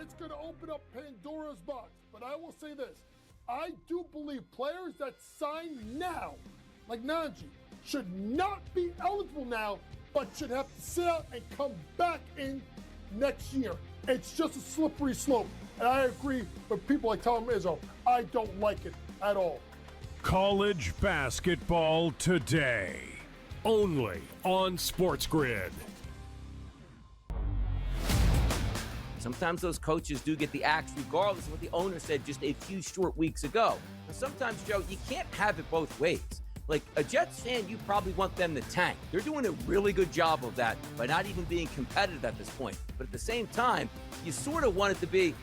it's going to open up Pandora's box. But I will say this. I do believe players that sign now, like Najee, should not be eligible now, but should have to sit out and come back in next year. It's just a slippery slope. And I agree with people like Tom Izzo. I don't like it at all. College basketball today, only on SportsGrid. Sometimes those coaches do get the axe regardless of what the owner said just a few short weeks ago. And sometimes, Joe, you can't have it both ways. Like a Jets fan, you probably want them to tank. They're doing a really good job of that by not even being competitive at this point. But at the same time, you sort of want it to be,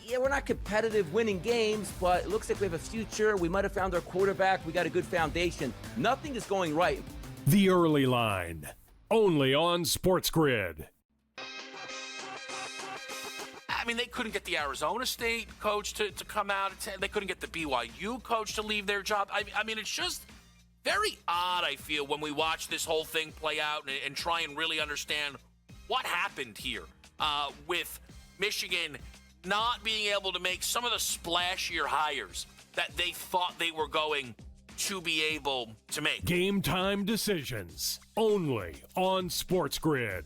yeah, we're not competitive winning games, but it looks like we have a future. We might have found our quarterback. We got a good foundation. Nothing is going right. The Early Line, only on SportsGrid. I mean, they couldn't get the Arizona State coach to come out. They couldn't get the BYU coach to leave their job. I mean, it's just very odd, I feel, when we watch this whole thing play out and try and really understand what happened here with Michigan not being able to make some of the splashier hires that they thought they were going to be able to make. Game time decisions, only on SportsGrid.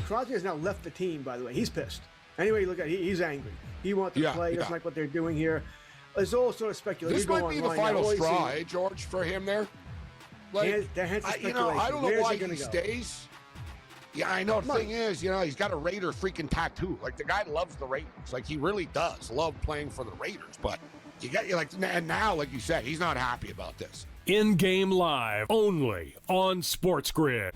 Crosby has now left the team, by the way. He's pissed. Anyway, look at he's angry. He wants to play. Doesn't like what they're doing here. There's all sort of speculation. This might be the final straw, George, for him there. Like, I don't know why he stays. Yeah, I know. The thing is, he's got a Raider freaking tattoo. Like, the guy loves the Raiders. Like, he really does love playing for the Raiders. But and now, like you said, he's not happy about this. In-game live, only on SportsGrid.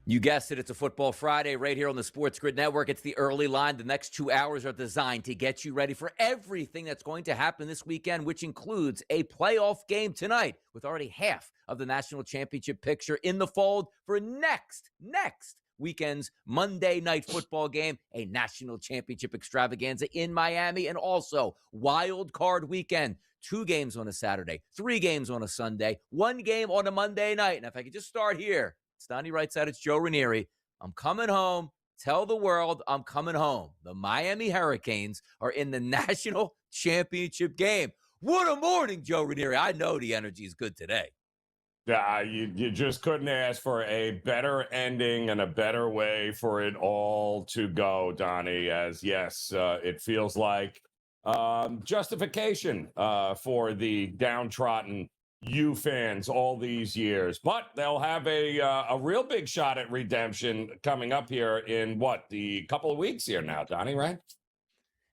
You guessed it, it's a Football Friday right here on the SportsGrid Network. It's the Early Line. The next 2 hours are designed to get you ready for everything that's going to happen this weekend, which includes a playoff game tonight with already half of the national championship picture in the fold for next weekend's Monday Night Football game, a national championship extravaganza in Miami, and also Wild Card Weekend. 2 games on a Saturday, 3 games on a Sunday, 1 game on a Monday night. And if I could just start here, it's Donnie right side, it's Joe Ranieri. I'm coming home. Tell the world I'm coming home. The Miami Hurricanes are in the national championship game. What a morning, Joe Ranieri. I know the energy is good today. Yeah, you just couldn't ask for a better ending and a better way for it all to go, Donnie, as yes, it feels like justification for the downtrodden U fans all these years, but they'll have a real big shot at redemption coming up here in the couple of weeks here now, Donnie, right?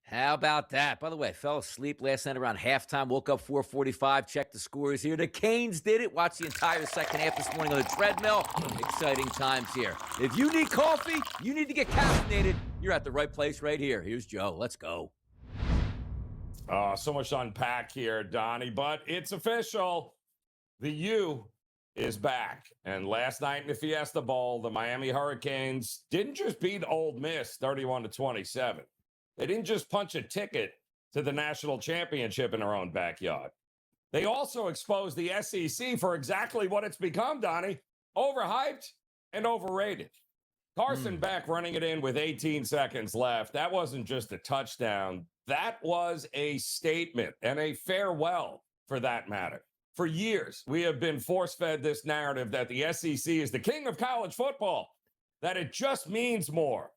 How about that? By the way, I fell asleep last night around halftime, woke up 4:45, checked the scores here. The Canes did it. Watched the entire second half this morning on the treadmill. Exciting times here. If you need coffee, you need to get caffeinated, you're at the right place right here. Here's Joe. Let's go. So much to unpack here, Donnie, but it's official. The U is back. And last night in the Fiesta Bowl, the Miami Hurricanes didn't just beat Ole Miss 31-27. They didn't just punch a ticket to the national championship in their own backyard. They also exposed the SEC for exactly what it's become, Donnie. Overhyped and overrated. Carson Beck running it in with 18 seconds left. That wasn't just a touchdown. That was a statement and a farewell, for that matter. For years, we have been force-fed this narrative that the SEC is the king of college football, that it just means more.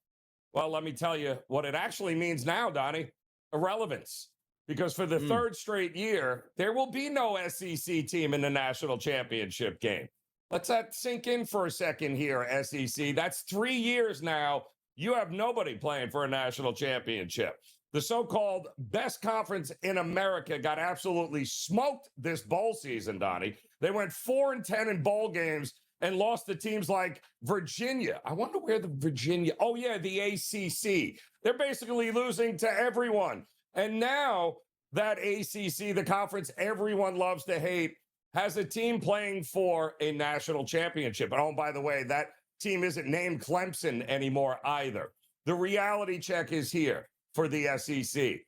Well, let me tell you what it actually means now, Donnie. Irrelevance. Because for the third straight year, there will be no SEC team in the national championship game. Let's that sink in for a second here, SEC. That's 3 years now. You have nobody playing for a national championship. The so-called best conference in America got absolutely smoked this bowl season, Donnie. They went 4-10 in bowl games and lost to teams like Virginia. I wonder where the Virginia... Oh, yeah, the ACC. They're basically losing to everyone. And now that ACC, the conference everyone loves to hate, has a team playing for a national championship. And oh, by the way, that team isn't named Clemson anymore either. The reality check is here for the SEC.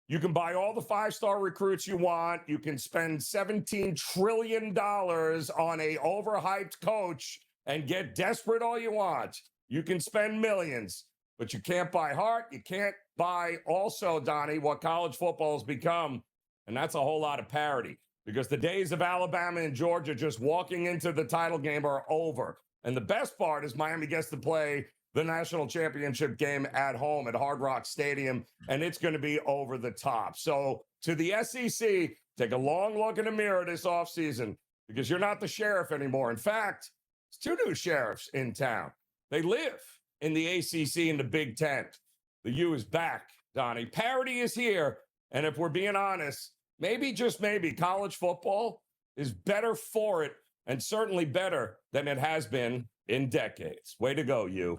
You can buy all the five-star recruits you want. You can spend $17 trillion on a overhyped coach and get desperate all you want. You can spend millions, but you can't buy heart. You can't buy also, Donnie, what college football has become, and that's a whole lot of parity, because the days of Alabama and Georgia just walking into the title game are over. And the best part is Miami gets to play the national championship game at home at Hard Rock Stadium, and it's going to be over the top. So to the SEC, take a long look in the mirror this offseason, because you're not the sheriff anymore. In fact, there's 2 new sheriffs in town. They live in the ACC and the Big Ten. The U is back, Donnie. Parity is here, and if we're being honest, maybe, just maybe, college football is better for it, and certainly better than it has been in decades. Way to go, you.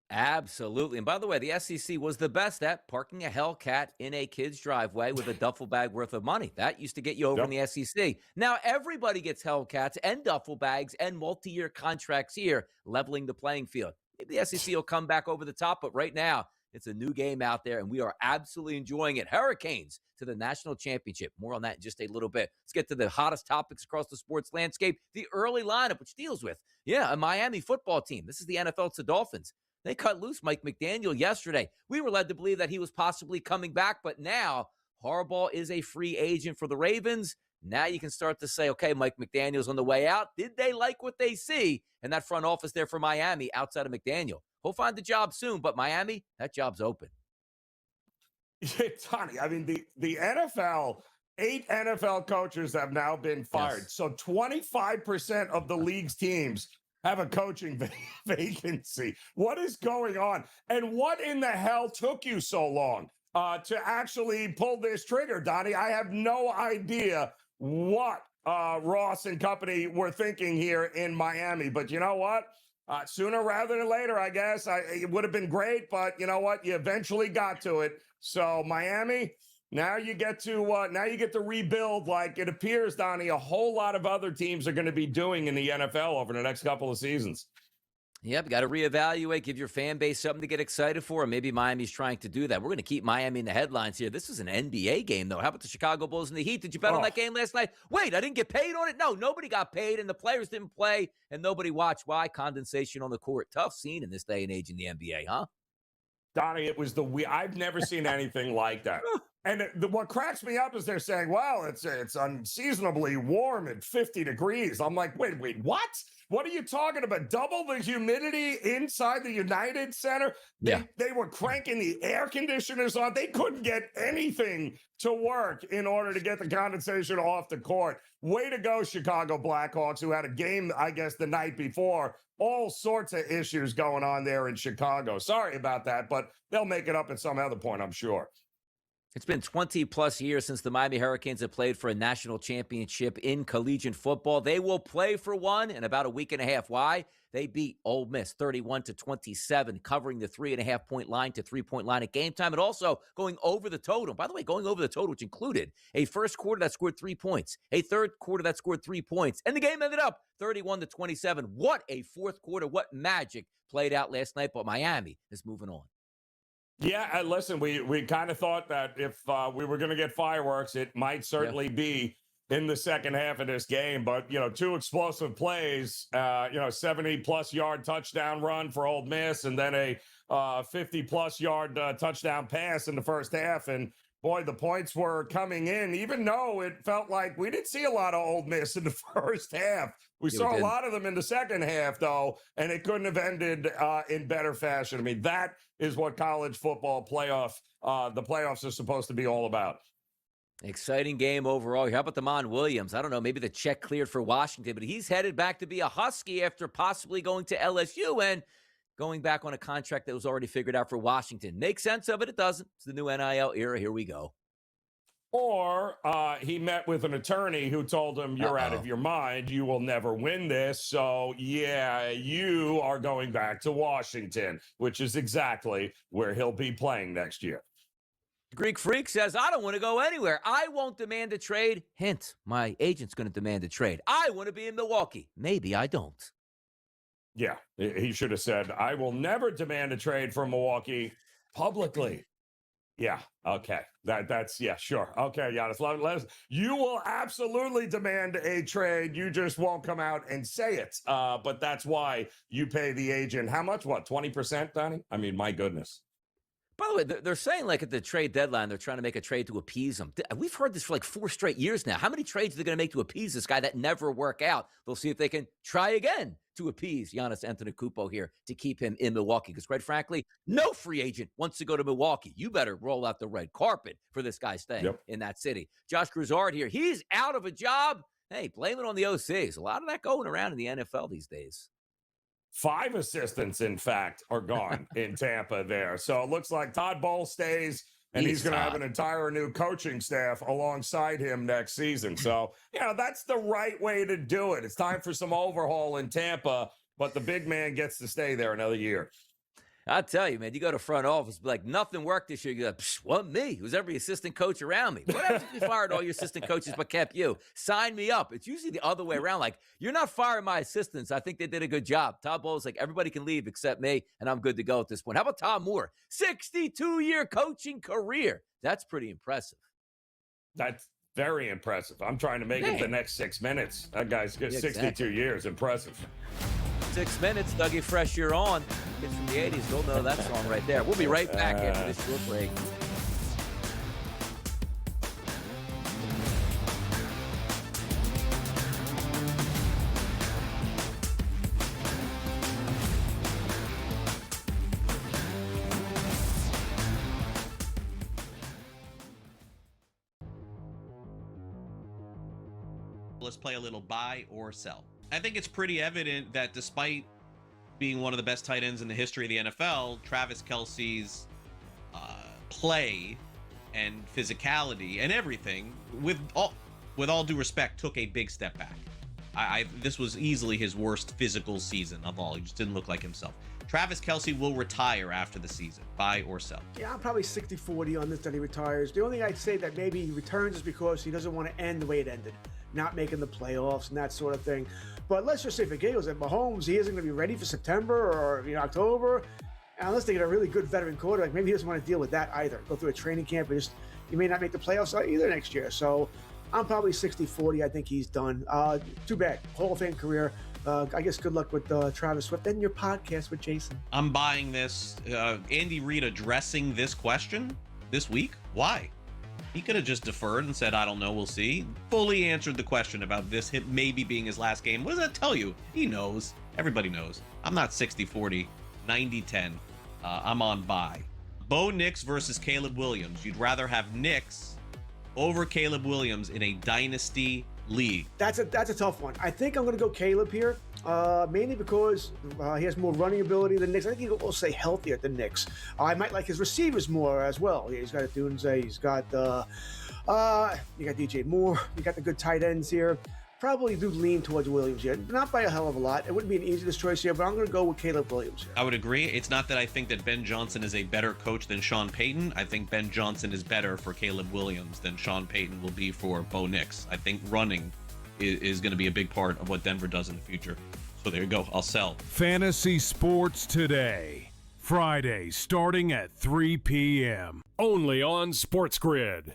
Absolutely. And by the way, the SEC was the best at parking a Hellcat in a kid's driveway with a duffel bag worth of money. That used to get you over in the SEC. Now everybody gets Hellcats and duffel bags and multi-year contracts here, leveling the playing field. Maybe the SEC will come back over the top, but right now it's a new game out there, and we are absolutely enjoying it. Hurricanes to the national championship. More on that in just a little bit. Let's get to the hottest topics across the sports landscape. The early lineup, which deals with, a Miami football team. This is the NFL. It's the Dolphins. They cut loose Mike McDaniel yesterday. We were led to believe that he was possibly coming back, but now Harbaugh is a free agent for the Ravens. Now you can start to say, okay, Mike McDaniel's on the way out. Did they like what they see in that front office there for Miami outside of McDaniel? He'll find the job soon, but Miami, that job's open. Yeah, Tony, I mean, the NFL, 8 NFL coaches have now been fired. Yes. So 25% of the league's teams have a coaching vacancy. What is going on? And what in the hell took you so long to actually pull this trigger, Donnie? I have no idea what Ross and company were thinking here in Miami. But you know what? Sooner rather than later, I guess. It would have been great, but you know what? You eventually got to it. So Miami, now you get to rebuild, like it appears, Donnie, a whole lot of other teams are going to be doing in the NFL over the next couple of seasons. Yep, got to reevaluate, give your fan base something to get excited for, and maybe Miami's trying to do that. We're going to keep Miami in the headlines here. This is an NBA game, though. How about the Chicago Bulls and the Heat? Did you bet on that game last night? Wait, I didn't get paid on it? No, nobody got paid, and the players didn't play, and nobody watched. Why? Condensation on the court. Tough scene in this day and age in the NBA, huh? Donnie, it was I've never seen anything like that. And what cracks me up is they're saying, well, it's unseasonably warm at 50 degrees. I'm like, wait, what? What are you talking about? Double the humidity inside the United Center? They were cranking the air conditioners on. They couldn't get anything to work in order to get the condensation off the court. Way to go, Chicago Blackhawks, who had a game, I guess, the night before. All sorts of issues going on there in Chicago. Sorry about that, but they'll make it up at some other point, I'm sure. It's been 20-plus years since the Miami Hurricanes have played for a national championship in collegiate football. They will play for one in about a week and a half. Why? They beat Ole Miss 31-27, covering the 3.5-point line to 3-point line at game time, and also going over the total. By the way, going over the total, which included a first quarter that scored 3 points, a third quarter that scored 3 points, and the game ended up 31-27. What a fourth quarter. What magic played out last night, but Miami is moving on. Yeah, and listen, we kind of thought that if we were going to get fireworks, it might certainly be in the second half of this game. But, 2 explosive plays, 70-plus yard touchdown run for Ole Miss, and then a 50-plus yard touchdown pass in the first half. And, boy, the points were coming in, even though it felt like we didn't see a lot of Ole Miss in the first half. We saw a lot of them in the second half, though, and it couldn't have ended in better fashion. I mean, that is what college football the playoffs are supposed to be all about. Exciting game overall. How about Damon Williams? I don't know, maybe the check cleared for Washington, but he's headed back to be a Husky after possibly going to LSU and going back on a contract that was already figured out for Washington. Makes sense of it? It doesn't. It's the new NIL era. Here we go. Or he met with an attorney who told him, you're out of your mind. You will never win this. So, yeah, you are going back to Washington, which is exactly where he'll be playing next year. Greek Freak says, I don't want to go anywhere. I won't demand a trade. Hint, my agent's going to demand a trade. I want to be in Milwaukee. Maybe I don't. Yeah, he should have said, I will never demand a trade from Milwaukee publicly. Yeah, okay. That's sure. Okay, Giannis, you will absolutely demand a trade. You just won't come out and say it. But that's why you pay the agent. How much? What, 20%, Donnie? I mean, my goodness. By the way, they're saying like at the trade deadline, they're trying to make a trade to appease him. We've heard this for like 4 straight years now. How many trades are they going to make to appease this guy that never work out? They'll see if they can try again to appease Giannis Antetokounmpo here to keep him in Milwaukee. Because quite frankly, no free agent wants to go to Milwaukee. You better roll out the red carpet for this guy staying in that city. Josh Grisard here. He's out of a job. Hey, blame it on the OCs. A lot of that going around in the NFL these days. 5 assistants, in fact, are gone in Tampa there. So it looks like Todd Bowles stays, and he's going to have an entire new coaching staff alongside him next season. So, that's the right way to do it. It's time for some overhaul in Tampa, but the big man gets to stay there another year. I tell you, man, you go to front office, be like, nothing worked this year. You go, what, me? Who's every assistant coach around me? What happens if we fired all your assistant coaches but kept you? Sign me up. It's usually the other way around. Like, you're not firing my assistants. I think they did a good job. Todd Bowles, like, everybody can leave except me, and I'm good to go at this point. How about Tom Moore? 62-year coaching career. That's pretty impressive. That's very impressive. I'm trying to make it the next 6 minutes. That guy's got 62 years. Impressive. 6 minutes, Dougie Fresh, you're on. Kids from the 80s, you'll know that song right there. We'll be right back after this short break. Let's play a little buy or sell. I think it's pretty evident that despite being one of the best tight ends in the history of the NFL, Travis Kelce's play and physicality and everything, with all due respect, took a big step back. This was easily his worst physical season of all. He just didn't look like himself. Travis Kelce will retire after the season. Buy or sell? Yeah, I'm probably 60-40 on this that he retires. The only thing I'd say that maybe he returns is because he doesn't want to end the way it ended, not making the playoffs and that sort of thing. But let's just say for Gales and Mahomes, he isn't going to be ready for September or October. And unless they get a really good veteran quarterback, maybe he doesn't want to deal with that either. Go through a training camp and he may not make the playoffs either next year. So I'm probably 60-40. I think he's done. Too bad. Hall of Fame career. I guess good luck with Travis Swift and your podcast with Jason. I'm buying this. Andy Reid addressing this question this week. Why? He could have just deferred and said, I don't know, we'll see. Fully answered the question about this maybe being his last game. What does that tell you? He knows. Everybody knows. I'm not 60-40, 90-10. I'm on buy. Bo Nix versus Caleb Williams. You'd rather have Nix over Caleb Williams in a dynasty league. That's a tough one. I think I'm going to go Caleb here, mainly because he has more running ability than Nix. I think he'll also stay healthier than Nix. I might like his receivers more as well. He's got a Dunze. He's got you got DJ Moore. You got the good tight ends here. Probably do lean towards Williams here. Not by a hell of a lot. It wouldn't be an easiest choice here, but I'm going to go with Caleb Williams here. I would agree. It's not that I think that Ben Johnson is a better coach than Sean Payton. I think Ben Johnson is better for Caleb Williams than Sean Payton will be for Bo Nix. I think running is going to be a big part of what Denver does in the future. So there you go. I'll sell. Fantasy Sports Today. Friday, starting at 3 p.m. Only on SportsGrid.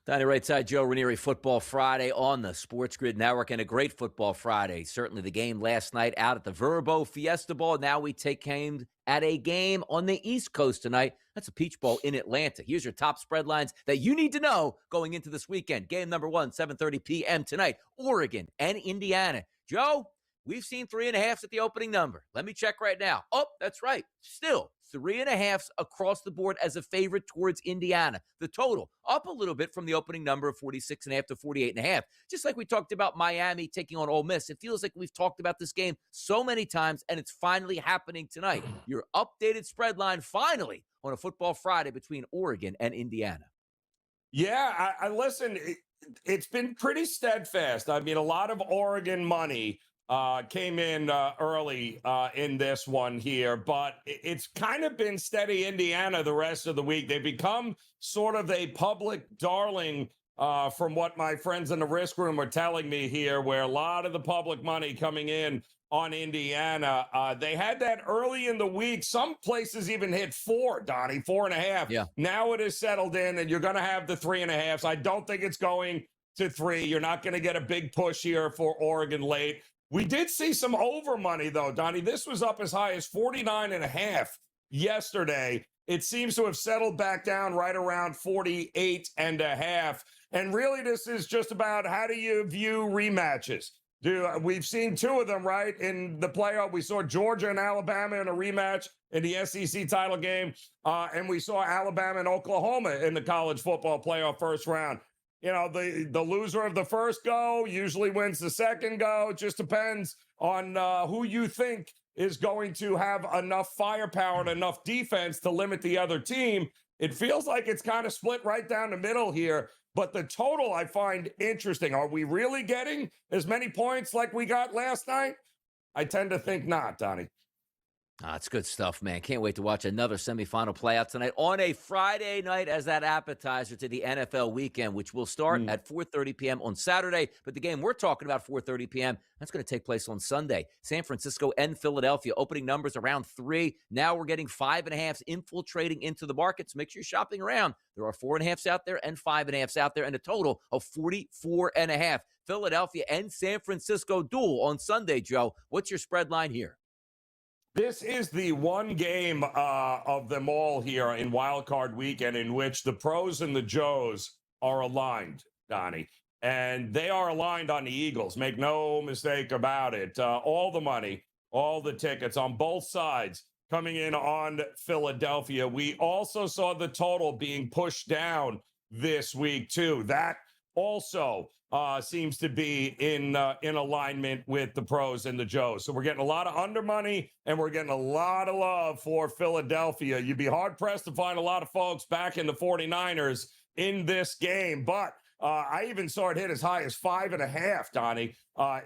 Donnie right side, Joe Ranieri, Football Friday on the SportsGrid Network, and a great Football Friday. Certainly the game last night out at the Verbo Fiesta Bowl. Now we take aim at a game on the East Coast tonight. That's a Peach Bowl in Atlanta. Here's your top spread lines that you need to know going into this weekend. Game number 1, 7:30 p.m. tonight. Oregon and Indiana. Joe, We've seen 3.5s at the opening number. Let me check right now. Oh, that's right. Still 3.5s across the board as a favorite towards Indiana. The total up a little bit from the opening number of 46.5 to 48.5. Just like we talked about Miami taking on Ole Miss. It feels like we've talked about this game so many times, and it's finally happening tonight. Your updated spread line finally on a Football Friday between Oregon and Indiana. Yeah, I listen, it's been pretty steadfast. I mean, a lot of Oregon money came in early in this one here, but it's kind of been steady Indiana the rest of the week. They become sort of a public darling from what my friends in the risk room are telling me here, where a lot of the public money coming in on Indiana. They had that early in the week. Some places even hit 4, Donnie, 4.5. Yeah. Now it is settled in, and you're going to have the 3.5s. I don't think it's going to 3. You're not going to get a big push here for Oregon late. We did see some over money, though, Donnie. This was up as high as 49.5 yesterday. It seems to have settled back down right around 48.5. And really, this is just about how do you view rematches? We've seen 2 of them, right? In the playoff, we saw Georgia and Alabama in a rematch in the SEC title game, and we saw Alabama and Oklahoma in the college football playoff first round. You know, the loser of the first go usually wins the second go. It just depends on who you think is going to have enough firepower and enough defense to limit the other team. It feels like it's kind of split right down the middle here. But the total I find interesting. Are we really getting as many points like we got last night? I tend to think not, Donnie. It's good stuff, man. Can't wait to watch another semifinal play out tonight on a Friday night as that appetizer to the NFL weekend, which will start at 4:30 p.m. on Saturday. But the game we're talking about, 4:30 p.m., that's going to take place on Sunday. San Francisco and Philadelphia, opening numbers around 3. Now we're getting 5.5s infiltrating into the markets. Make sure you're shopping around. There are 4.5s out there and 5.5s out there, and a total of 44.5. Philadelphia and San Francisco duel on Sunday, Joe. What's your spread line here? This is the one game of them all here in Wild Card Weekend in which the pros and the Joes are aligned, Donnie. And they are aligned on the Eagles. Make no mistake about it. All the money, all the tickets on both sides coming in on Philadelphia. We also saw the total being pushed down this week, too. That also seems to be in alignment with the pros and the Joes. So we're getting a lot of under money, and we're getting a lot of love for Philadelphia. You'd be hard-pressed to find a lot of folks back in the 49ers in this game. But I even saw it hit as high as 5.5, Donnie,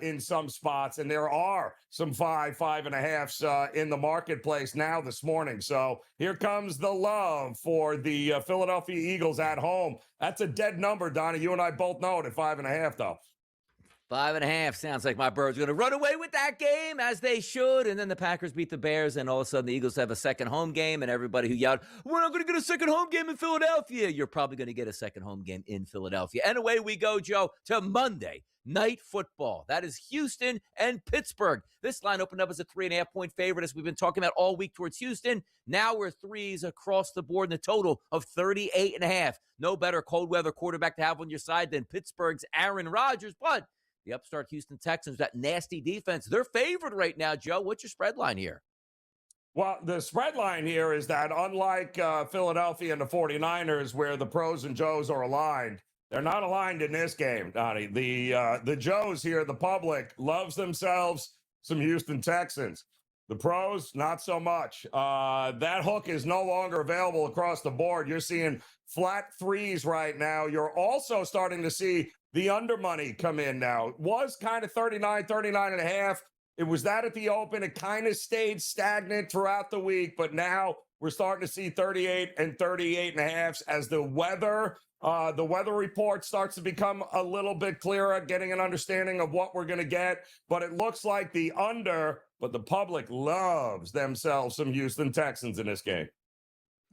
in some spots. And there are some 5.5s in the marketplace now this morning. So here comes the love for the Philadelphia Eagles at home. That's a dead number, Donnie. You and I both know it at 5.5, though. 5.5 sounds like my Birds are going to run away with that game, as they should. And then the Packers beat the Bears, and all of a sudden the Eagles have a second home game. And everybody who yelled, "We're not going to get a second home game in Philadelphia," you're probably going to get a second home game in Philadelphia. And away we go, Joe, to Monday Night Football. That is Houston and Pittsburgh. This line opened up as a 3.5-point favorite, as we've been talking about all week towards Houston. Now we're 3s across the board in a total of 38.5. No better cold weather quarterback to have on your side than Pittsburgh's Aaron Rodgers, but the upstart Houston Texans, that nasty defense, they're favored right now, Joe. What's your spread line here? Well, the spread line here is that unlike Philadelphia and the 49ers, where the pros and Joes are aligned, they're not aligned in this game, Donnie. The Joes here, the public, loves themselves some Houston Texans. The pros, not so much. That hook is no longer available across the board. You're seeing flat 3s right now. You're also starting to see the under money come in now. It was kind of 39.5. It was that at the open. It kind of stayed stagnant throughout the week, but now we're starting to see 38 and 38.5 as the weather report starts to become a little bit clearer, getting an understanding of what we're going to get. But it looks like the under, but the public loves themselves some Houston Texans in this game.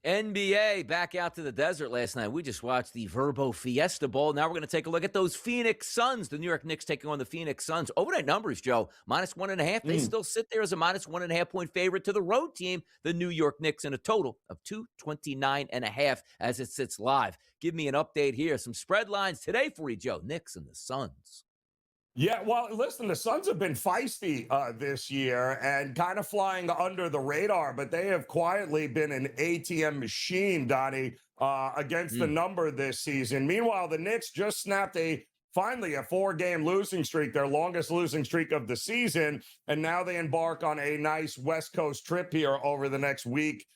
NBA back out to the desert last night. We just watched the Verbo Fiesta Bowl. Now we're going to take a look at those Phoenix Suns. The New York Knicks taking on the Phoenix Suns. Overnight numbers, Joe, -1.5. They still sit there as a -1.5-point favorite to the road team, the New York Knicks, in a total of 229.5 as it sits live. Give me an update here. Some spread lines today for you, Joe. Knicks and the Suns. Yeah, well, listen, the Suns have been feisty this year and kind of flying under the radar, but they have quietly been an ATM machine, Donnie, against the number this season. Meanwhile, the Knicks just snapped finally a 4-game losing streak, their longest losing streak of the season, and now they embark on a nice West Coast trip here over the next week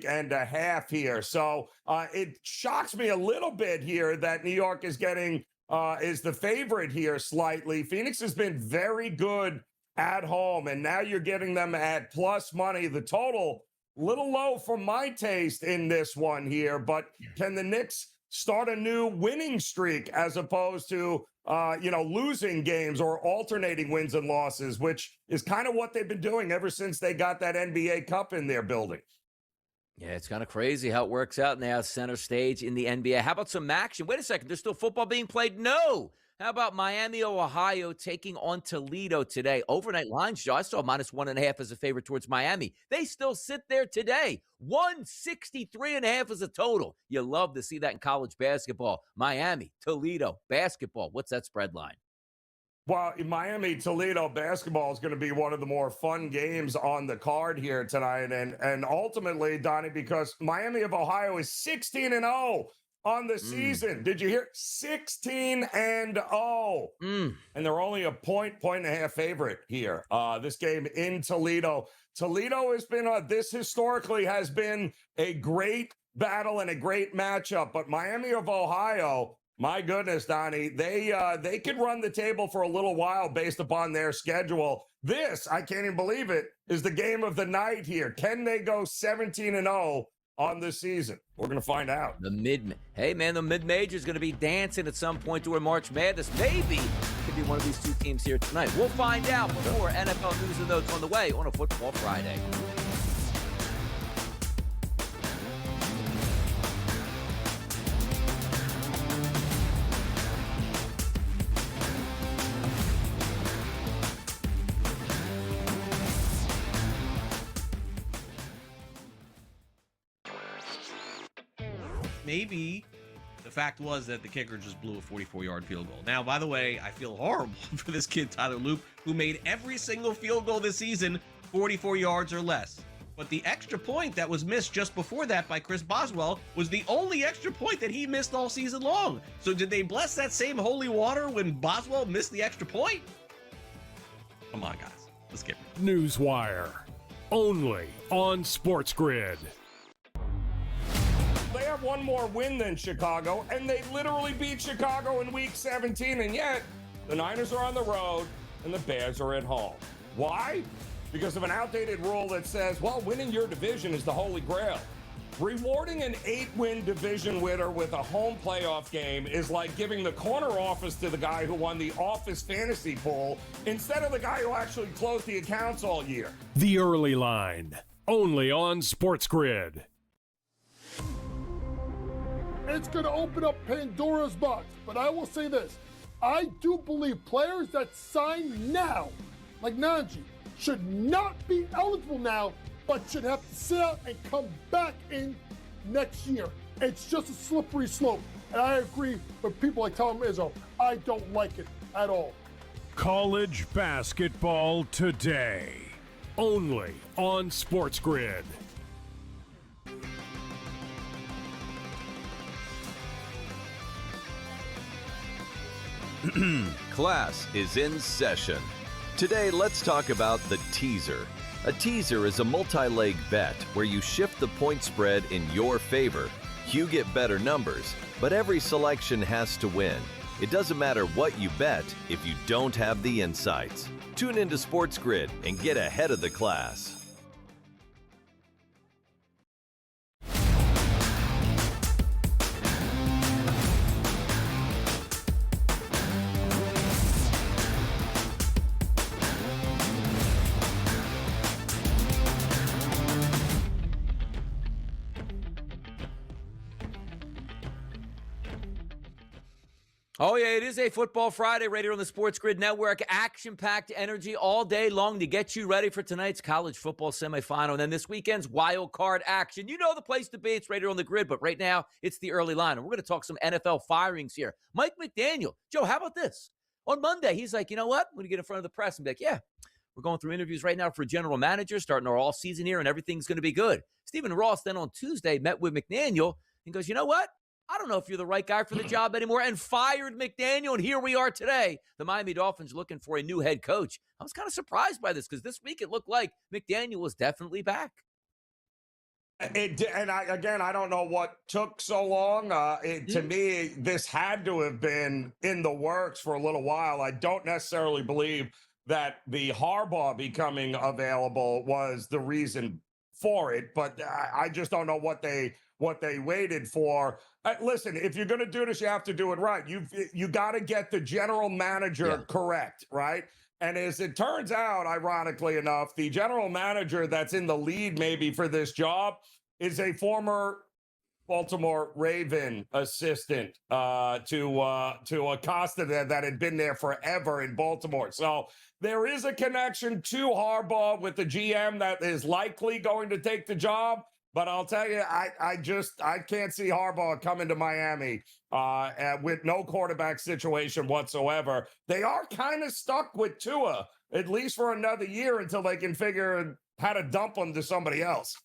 and a half here. So it shocks me a little bit here that New York is the favorite here slightly. Phoenix has been very good at home, and now you're getting them at plus money. The total, little low for my taste in this one here, but can the Knicks start a new winning streak as opposed to, losing games or alternating wins and losses, which is kind of what they've been doing ever since they got that NBA Cup in their building? Yeah, it's kind of crazy how it works out now, center stage in the NBA. How about some action? Wait a second, there's still football being played? No! How about Miami, Ohio taking on Toledo today? Overnight lines, Joe, I saw -1.5 as a favorite towards Miami. They still sit there today. 163.5 as a total. You love to see that in college basketball. Miami, Toledo, basketball. What's that spread line? Well, Miami-Toledo basketball is going to be one of the more fun games on the card here tonight. And ultimately, Donnie, because Miami of Ohio is 16-0 on the season. Did you hear? 16-0. And they're only a point and a half favorite here. This game in Toledo. Toledo has been, this historically has been a great battle and a great matchup. But Miami of Ohio, my goodness, Donnie, they could run the table for a little while based upon their schedule. This, I can't even believe it, is the game of the night here. Can they go 17-0 on this season? We're going to find out. The mid-major is going to be dancing at some point during March Madness. Maybe it could be one of these two teams here tonight. We'll find out. More NFL news and notes on the way on a Football Friday. Maybe the fact was that the kicker just blew a 44-yard field goal. Now, by the way, I feel horrible for this kid, Tyler Loop, who made every single field goal this season 44 yards or less. But the extra point that was missed just before that by Chris Boswell was the only extra point that he missed all season long. So did they bless that same holy water when Boswell missed the extra point? Come on, guys. Let's get it. Newswire. Only on SportsGrid. They have one more win than Chicago, and they literally beat Chicago in Week 17, and yet the Niners are on the road and the Bears are at home. Why? Because of an outdated rule that says, well, winning your division is the holy grail. Rewarding an 8-win division winner with a home playoff game is like giving the corner office to the guy who won the office fantasy pool instead of the guy who actually closed the accounts all year. The Early Line, only on SportsGrid. It's going to open up Pandora's box. But I will say this. I do believe players that sign now, like Najee, should not be eligible now, but should have to sit out and come back in next year. It's just a slippery slope. And I agree with people like Tom Izzo. I don't like it at all. College basketball today, only on SportsGrid. Class is in session. Today, let's talk about the teaser. A teaser is a multi-leg bet where you shift the point spread in your favor. You get better numbers, but every selection has to win. It doesn't matter what you bet if you don't have the insights. Tune into SportsGrid and get ahead of the class. Oh, yeah, it is a Football Friday right here on the SportsGrid Network. Action-packed energy all day long to get you ready for tonight's college football semifinal and then this weekend's wild card action. You know the place to be. It's right here on the grid, but right now it's the early line. And we're going to talk some NFL firings here. Mike McDaniel. Joe, how about this? On Monday, he's like, you know what? I'm going to get in front of the press and be like, yeah, we're going through interviews right now for a general manager, starting our all season here, and everything's going to be good. Stephen Ross then on Tuesday met with McDaniel and goes, you know what? I don't know if you're the right guy for the job anymore, and fired McDaniel, and here we are today. The Miami Dolphins looking for a new head coach. I was kind of surprised by this because this week it looked like McDaniel was definitely back. I don't know what took so long. To me, this had to have been in the works for a little while. I don't necessarily believe that the Harbaugh becoming available was the reason for it, but I just don't know what they waited for. Listen, if you're going to do this, you have to do it right. You got to get the general manager correct, right? And as it turns out, ironically enough, the general manager that's in the lead maybe for this job is a former Baltimore Raven assistant to Acosta that had been there forever in Baltimore. So there is a connection to Harbaugh with the GM that is likely going to take the job. But I'll tell you, I can't see Harbaugh coming to Miami with no quarterback situation whatsoever. They are kind of stuck with Tua, at least for another year until they can figure how to dump him to somebody else.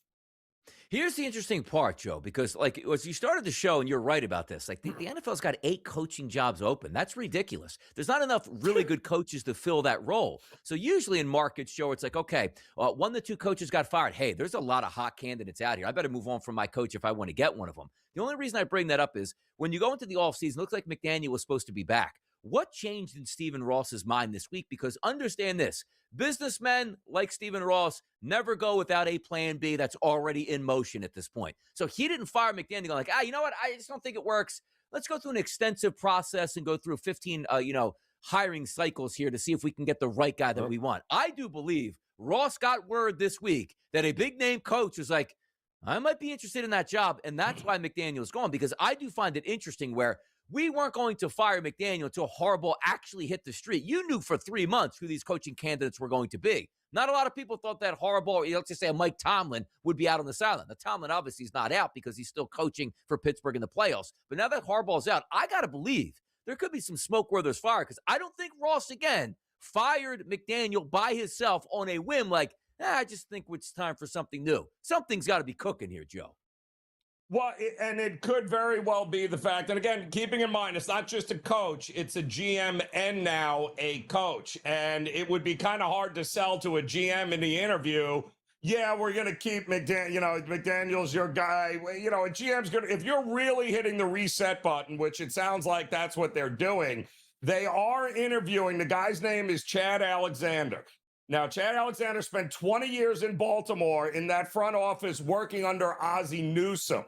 Here's the interesting part, Joe, because as you started the show, and you're right about this, the NFL's got 8 coaching jobs open. That's ridiculous. There's not enough really good coaches to fill that role. So usually in markets, Joe, it's like, okay, 1 to 2 coaches got fired. Hey, there's a lot of hot candidates out here. I better move on from my coach if I want to get one of them. The only reason I bring that up is when you go into the offseason, it looks like McDaniel was supposed to be back. What changed in Stephen Ross's mind this week? Because understand this, businessmen like Stephen Ross never go without a plan B that's already in motion at this point. So he didn't fire McDaniel like, you know what? I just don't think it works. Let's go through an extensive process and go through 15, hiring cycles here to see if we can get the right guy that we want. I do believe Ross got word this week that a big name coach was like, I might be interested in that job. And that's why McDaniel's gone, because I do find it interesting where we weren't going to fire McDaniel until Harbaugh actually hit the street. You knew for 3 months who these coaching candidates were going to be. Not a lot of people thought that Harbaugh, let's just say Mike Tomlin, would be out on the sideline. The Tomlin obviously is not out because he's still coaching for Pittsburgh in the playoffs. But now that Harbaugh's out, I got to believe there could be some smoke where there's fire, because I don't think Ross, again, fired McDaniel by himself on a whim I just think it's time for something new. Something's got to be cooking here, Joe. Well, and it could very well be the fact, and again, keeping in mind, it's not just a coach, it's a GM and now a coach. And it would be kind of hard to sell to a GM in the interview, yeah, we're going to keep McDaniel, McDaniel's your guy. A GM's going to, if you're really hitting the reset button, which it sounds like that's what they're doing, they are interviewing, the guy's name is Chad Alexander. Now, Chad Alexander spent 20 years in Baltimore in that front office working under Ozzie Newsome.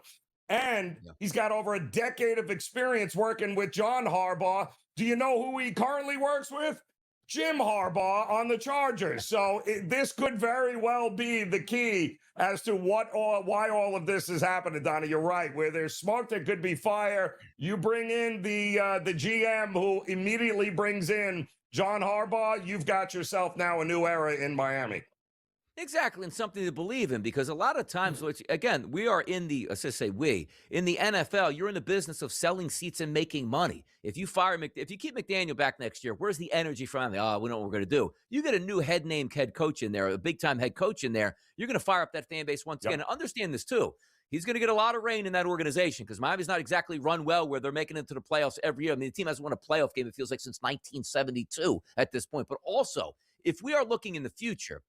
And he's got over a decade of experience working with John Harbaugh. Do you know who he currently works with? Jim Harbaugh on the Chargers. So this could very well be the key as to why all of this is happening, Donnie. You're right. Where there's smoke, there could be fire. You bring in the GM who immediately brings in John Harbaugh, you've got yourself now a new era in Miami. Exactly, and something to believe in, because a lot of times, again, we are in the, let's just say in the NFL, you're in the business of selling seats and making money. If you keep McDaniel back next year, where's the energy from? We know what we're going to do. You get a new head coach in there, a big-time head coach in there, you're going to fire up that fan base once again. And understand this, too. He's going to get a lot of rain in that organization because Miami's not exactly run well where they're making it to the playoffs every year. I mean, the team hasn't won a playoff game, it feels like, since 1972 at this point. But also, if we are looking in the future,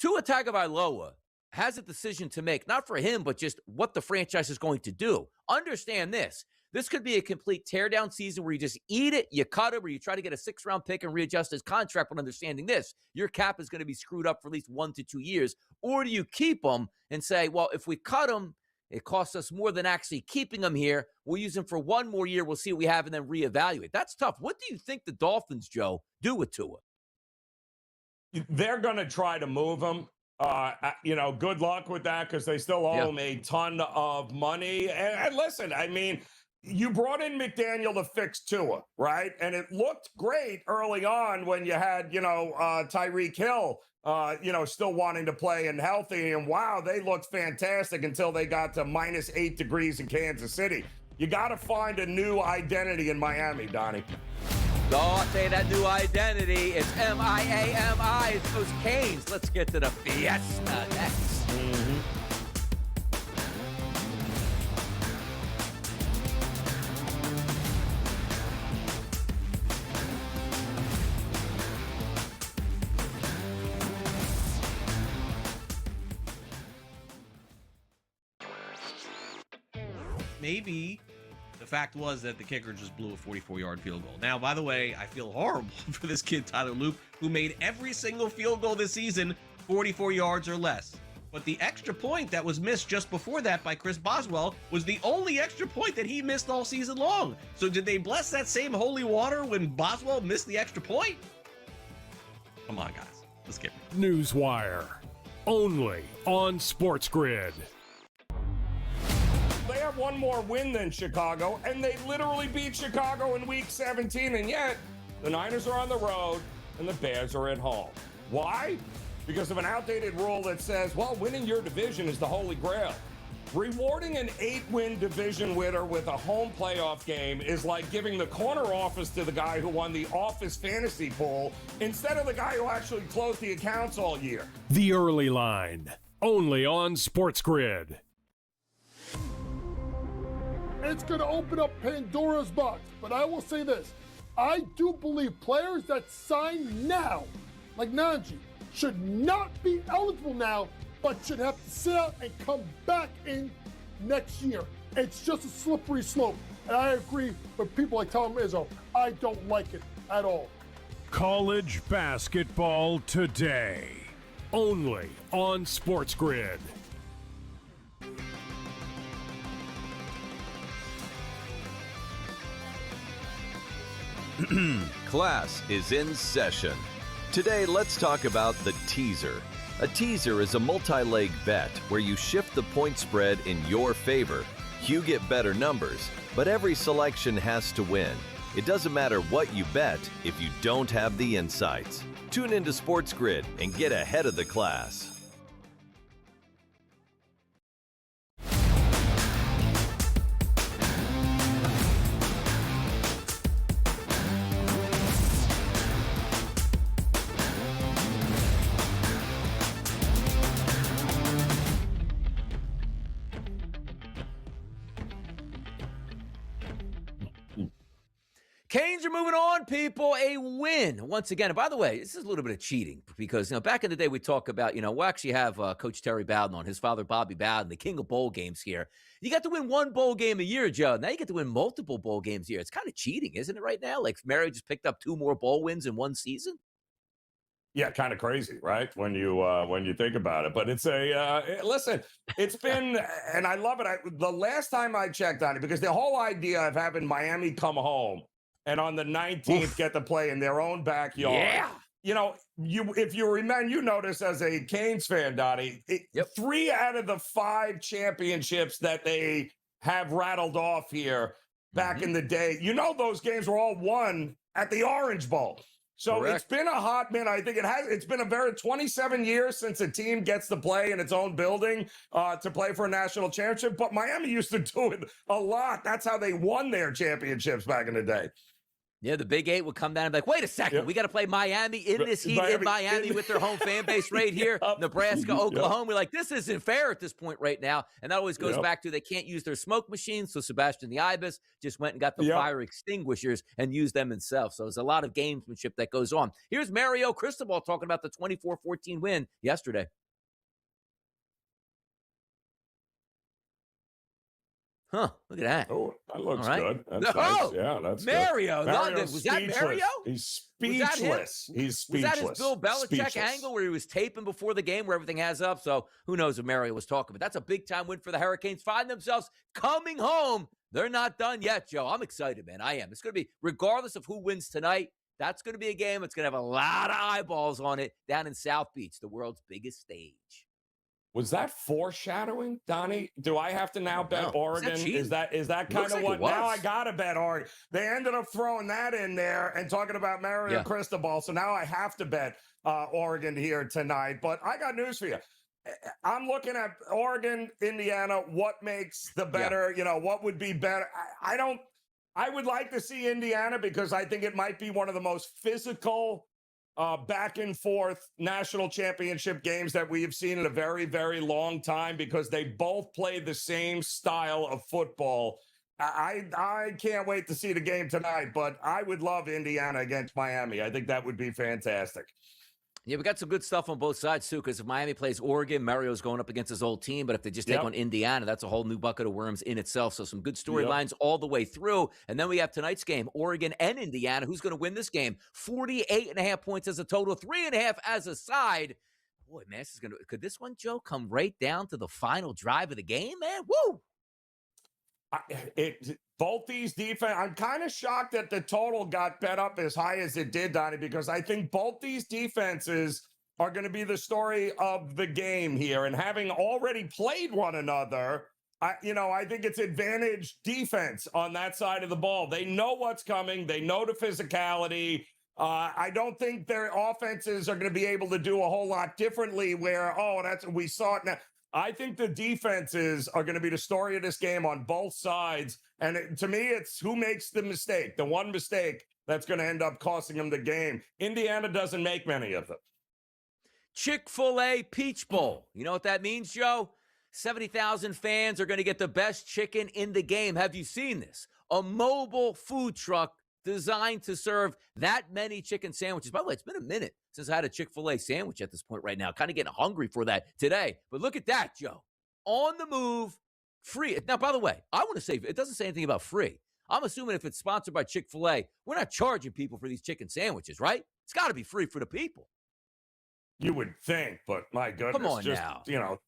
Tua Tagovailoa has a decision to make, not for him, but just what the franchise is going to do. Understand this. This could be a complete teardown season where you just eat it, you cut it, or you try to get a 6th-round pick and readjust his contract, but understanding this, your cap is going to be screwed up for at least 1 to 2 years. Or do you keep him and say, well, if we cut him, it costs us more than actually keeping him here. We'll use him for 1 more year. We'll see what we have and then reevaluate. That's tough. What do you think the Dolphins, Joe, do with Tua? They're going to try to move him. Good luck with that because they still owe him a ton of money. And listen, I mean, you brought in McDaniel to fix Tua, right? And it looked great early on when you had, Tyreek Hill, still wanting to play and healthy. And wow, they looked fantastic until they got to -8 degrees in Kansas City. You got to find a new identity in Miami, Donnie. Don't say that new identity. It's M-I-A-M-I. It's those Canes. Let's get to the fiesta next. Maybe the fact was that the kicker just blew a 44-yard field goal. Now, by the way, I feel horrible for this kid, Tyler Loop, who made every single field goal this season 44 yards or less. But the extra point that was missed just before that by Chris Boswell was the only extra point that he missed all season long. So did they bless that same holy water when Boswell missed the extra point? Come on, guys. Let's get it. Newswire. Only on SportsGrid. They have one more win than Chicago, and they literally beat Chicago in Week 17, and yet the Niners are on the road and the Bears are at home. Why? Because of an outdated rule that says, well, winning your division is the holy grail. Rewarding an 8-win division winner with a home playoff game is like giving the corner office to the guy who won the office fantasy pool instead of the guy who actually closed the accounts all year. The Early Line. Only on SportsGrid. It's going to open up Pandora's box. But I will say this. I do believe players that sign now, like Najee, should not be eligible now, but should have to sit out and come back in next year. It's just a slippery slope. And I agree with people like Tom Izzo. I don't like it at all. College basketball today. Only on SportsGrid. Class is in session. Today, let's talk about the teaser. A teaser is a multi-leg bet where you shift the point spread in your favor. You get better numbers, but every selection has to win. It doesn't matter what you bet if you don't have the insights. Tune into SportsGrid and get ahead of the class. Canes are moving on, people. A win once again. And by the way, this is a little bit of cheating because, back in the day we talk about, we'll actually have Coach Terry Bowden on, his father Bobby Bowden, the king of bowl games here. You got to win one bowl game a year, Joe. Now you get to win multiple bowl games a year. It's kind of cheating, isn't it, right now? Like Mary just picked up 2 more bowl wins in one season. Yeah, kind of crazy, right? When you think about it, but it's listen. It's been, and I love it. The last time I checked on it, because the whole idea of having Miami come home and on the 19th get to play in their own backyard. Yeah. If you remember, you notice as a Canes fan, Donnie, 3 out of the 5 championships that they have rattled off here back in the day, those games were all won at the Orange Bowl. So Correct. It's been a hot minute. I think it's been a very 27 years since a team gets to play in its own building to play for a national championship. But Miami used to do it a lot. That's how they won their championships back in the day. Yeah, the Big 8 would come down and be like, wait a second, we got to play Miami in this heat in Miami with their home fan base right here, Nebraska, Oklahoma. We're like, this isn't fair at this point right now. And that always goes back to they can't use their smoke machines. So Sebastian the Ibis just went and got the fire extinguishers and used them himself. So there's a lot of gamesmanship that goes on. Here's Mario Cristobal talking about the 24-14 win yesterday. Huh, look at that. Oh, that looks good. That's nice. Yeah, that's Mario. Good. Was that Mario? He's speechless. He's speechless. Was that his Bill Belichick angle where he was taping before the game where everything has up? So who knows what Mario was talking about. That's a big-time win for the Hurricanes. Find themselves coming home. They're not done yet, Joe. I'm excited, man. I am. It's going to be, regardless of who wins tonight, that's going to be a game that's going to have a lot of eyeballs on it down in South Beach, the world's biggest stage. Was that foreshadowing, Donnie? Do I have to now bet Oregon? Is that kind of what? Now I got to bet Oregon. They ended up throwing that in there and talking about Mario Cristobal. So now I have to bet Oregon here tonight. But I got news for you. I'm looking at Oregon, Indiana. What makes the better? What would be better? I don't. I would like to see Indiana because I think it might be one of the most physical back and forth national championship games that we have seen in a very, very long time because they both play the same style of football. I can't wait to see the game tonight, but I would love Indiana against Miami. I think that would be fantastic. Yeah, we got some good stuff on both sides, too, because if Miami plays Oregon, Mario's going up against his old team. But if they just take on Indiana, that's a whole new bucket of worms in itself. So some good storylines all the way through. And then we have tonight's game, Oregon and Indiana. Who's going to win this game? 48.5 points as a total, 3.5 as a side. Boy, man, could this one, Joe, come right down to the final drive of the game, man? Woo! Both these defense, I'm kind of shocked that the total got bet up as high as it did, Donnie, because I think both these defenses are going to be the story of the game here. And having already played one another, I think it's advantage defense on that side of the ball. They know what's coming. They know the physicality. I don't think their offenses are going to be able to do a whole lot differently where, we saw it now. I think the defenses are going to be the story of this game on both sides. And to me, it's who makes the mistake, the one mistake that's going to end up costing them the game. Indiana doesn't make many of them. Chick-fil-A Peach Bowl. You know what that means, Joe? 70,000 fans are going to get the best chicken in the game. Have you seen this? A mobile food truck designed to serve that many chicken sandwiches. By the way, it's been a minute since I had a Chick-fil-A sandwich at this point right now. Kind of getting hungry for that today. But look at that, Joe. On the move, free. Now, by the way, I want to say, it doesn't say anything about free. I'm assuming if it's sponsored by Chick-fil-A, we're not charging people for these chicken sandwiches, right? It's got to be free for the people. You would think, but my goodness. Come on now.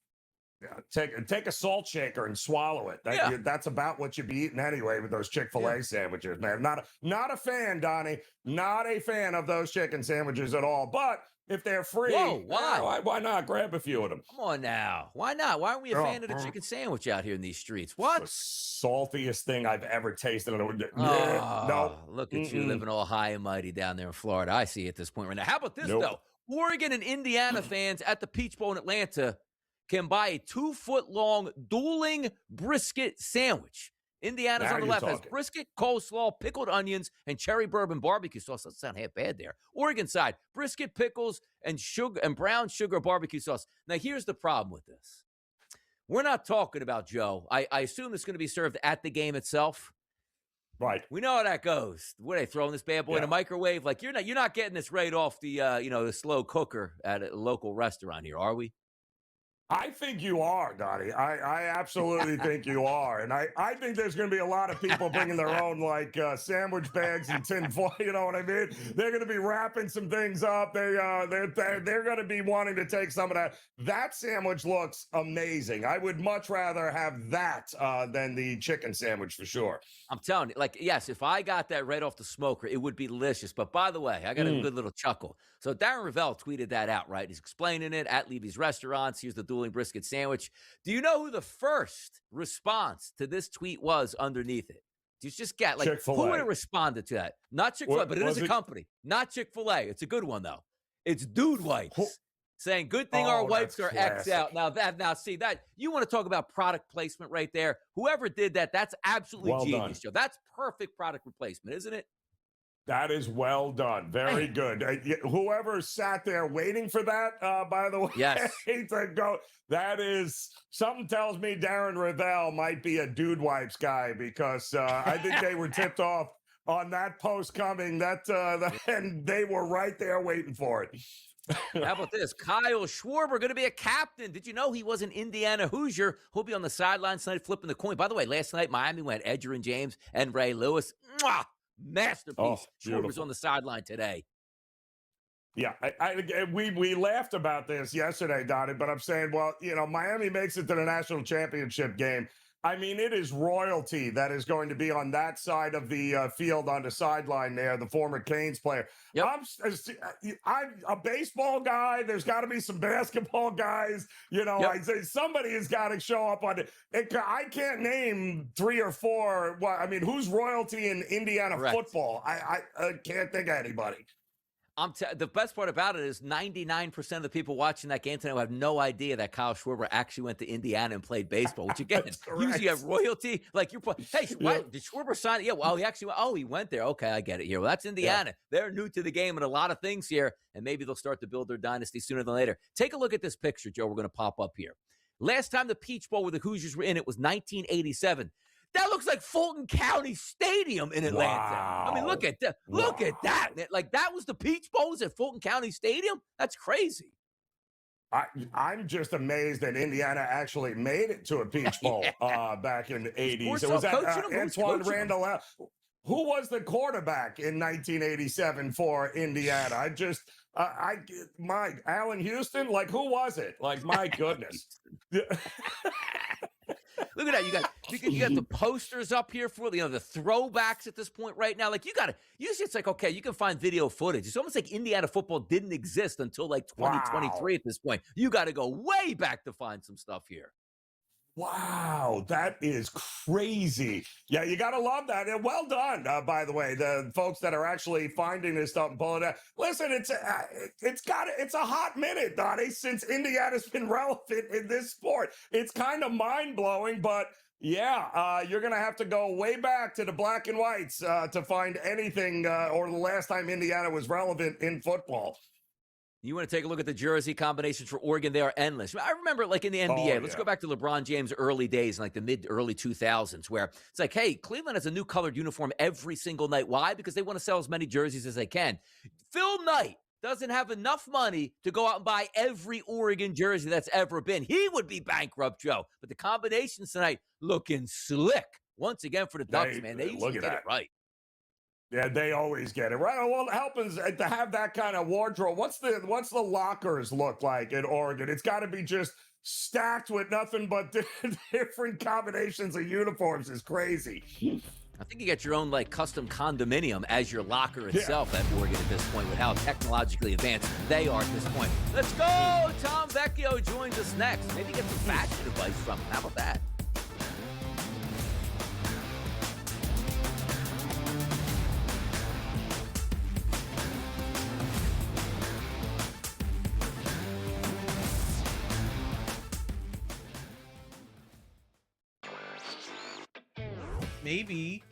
Take a salt shaker and swallow it. That's about what you'd be eating anyway with those Chick-fil-A sandwiches, man. Not a fan, Donnie. Not a fan of those chicken sandwiches at all. But if they're free, why not grab a few of them? Come on now. Why not? Why aren't we a fan of the chicken sandwich out here in these streets? What? The saltiest thing I've ever tasted. No. Look at you living all high and mighty down there in Florida. I see at this point right now. How about this, though? Oregon and Indiana fans at the Peach Bowl in Atlanta can buy a 2-foot-long dueling brisket sandwich. Indiana's on the left has brisket, coleslaw, pickled onions, and cherry bourbon barbecue sauce. Doesn't sound half bad there. Oregon side, brisket, pickles, and sugar and brown sugar barbecue sauce. Now, here's the problem with this. We're not talking about, Joe. I assume it's going to be served at the game itself. Right. We know how that goes. What are they throwing this bad boy in a microwave? Like you're not getting this right off the the slow cooker at a local restaurant here, are we? I think you are, Donnie. I absolutely think you are. And I think there's going to be a lot of people bringing their own, sandwich bags and tin foil. You know what I mean? They're going to be wrapping some things up. They're going to be wanting to take some of that. That sandwich looks amazing. I would much rather have that than the chicken sandwich for sure. I'm telling you, yes, if I got that right off the smoker, it would be delicious. But by the way, I got a good little chuckle. So Darren Ravel tweeted that out, right? He's explaining it at Levy's Restaurants. Here's the dueling brisket sandwich. Do you know who the first response to this tweet was underneath it? Do you just get who would have responded to that? Not Chick-fil-A, but it is a company. Not Chick-fil-A. It's a good one though. It's Dude Wipes. Saying good thing our wipes are X out. Now see that you want to talk about product placement right there. Whoever did that, that's absolutely genius, Joe. That's perfect product replacement, isn't it? That is well done. Very good. Whoever sat there waiting for that, by the way, to go, that is something tells me Darren Ravel might be a Dude Wipes guy because I think they were tipped off on that post coming and they were right there waiting for it. How about this? Kyle Schwarber going to be a captain. Did you know he was an Indiana Hoosier? He'll be on the sidelines tonight flipping the coin. By the way, last night Miami went Edgerrin James and Ray Lewis. Mwah! Masterpiece. Schwarber's on the sideline today. Yeah, we laughed about this yesterday, Donnie, but I'm saying, Miami makes it to the national championship game. I mean, it is royalty that is going to be on that side of the field on the sideline there, the former Canes player. Yep. I'm a baseball guy. There's got to be some basketball guys. I say somebody has got to show up on it. I can't name 3 or 4. Who's royalty in Indiana football? I can't think of anybody. The best part about it is 99% of the people watching that game tonight have no idea that Kyle Schwarber actually went to Indiana and played baseball, which again, usually you have royalty. Like hey, why did Schwarber sign it? Yeah, well, he actually went. Oh, he went there. Okay, I get it here. Well, that's Indiana. Yeah. They're new to the game and a lot of things here, and maybe they'll start to build their dynasty sooner than later. Take a look at this picture, Joe. We're going to pop up here. Last time the Peach Bowl where the Hoosiers were in it was 1987. That looks like Fulton County Stadium in Atlanta. Wow. I mean, look at that. Look at that. Like, that was the Peach Bowls at Fulton County Stadium? That's crazy. I'm just amazed that Indiana actually made it to a Peach Bowl back in the 80s. It was Antoine Randall. Who was the quarterback in 1987 for Indiana? Allen Houston? Like, who was it? Like, my goodness. Look at that. You got the posters up here for the throwbacks at this point right now. Like, usually it's like, okay, you can find video footage. It's almost like Indiana football didn't exist until like 2023 at this point. You got to go way back to find some stuff here. Wow, that is crazy. Yeah, you got to love that. And well done, by the way, the folks that are actually finding this stuff and pulling it out. Listen, it's a hot minute, Donnie, since Indiana's been relevant in this sport. It's kind of mind-blowing, but yeah, you're going to have to go way back to the black and whites to find anything or the last time Indiana was relevant in football. You want to take a look at the jersey combinations for Oregon? They are endless. I remember, like in the NBA, let's go back to LeBron James' early days in like the early 2000s, where it's like, hey, Cleveland has a new colored uniform every single night. Why? Because they want to sell as many jerseys as they can. Phil Knight doesn't have enough money to go out and buy every Oregon jersey that's ever been. He would be bankrupt, Joe. But the combinations tonight looking slick. Once again for the Ducks, man. They usually get it right. Yeah, they always get it right. Well, it helps to have that kind of wardrobe. What's the lockers look like in Oregon? It's got to be just stacked with nothing but different combinations of uniforms. Is crazy. I think you get your own like custom condominium as your locker itself at Oregon at this point with how technologically advanced they are at this point. Let's go! Tom Vecchio joins us next. Maybe get some fashion advice from him. How about that? Maybe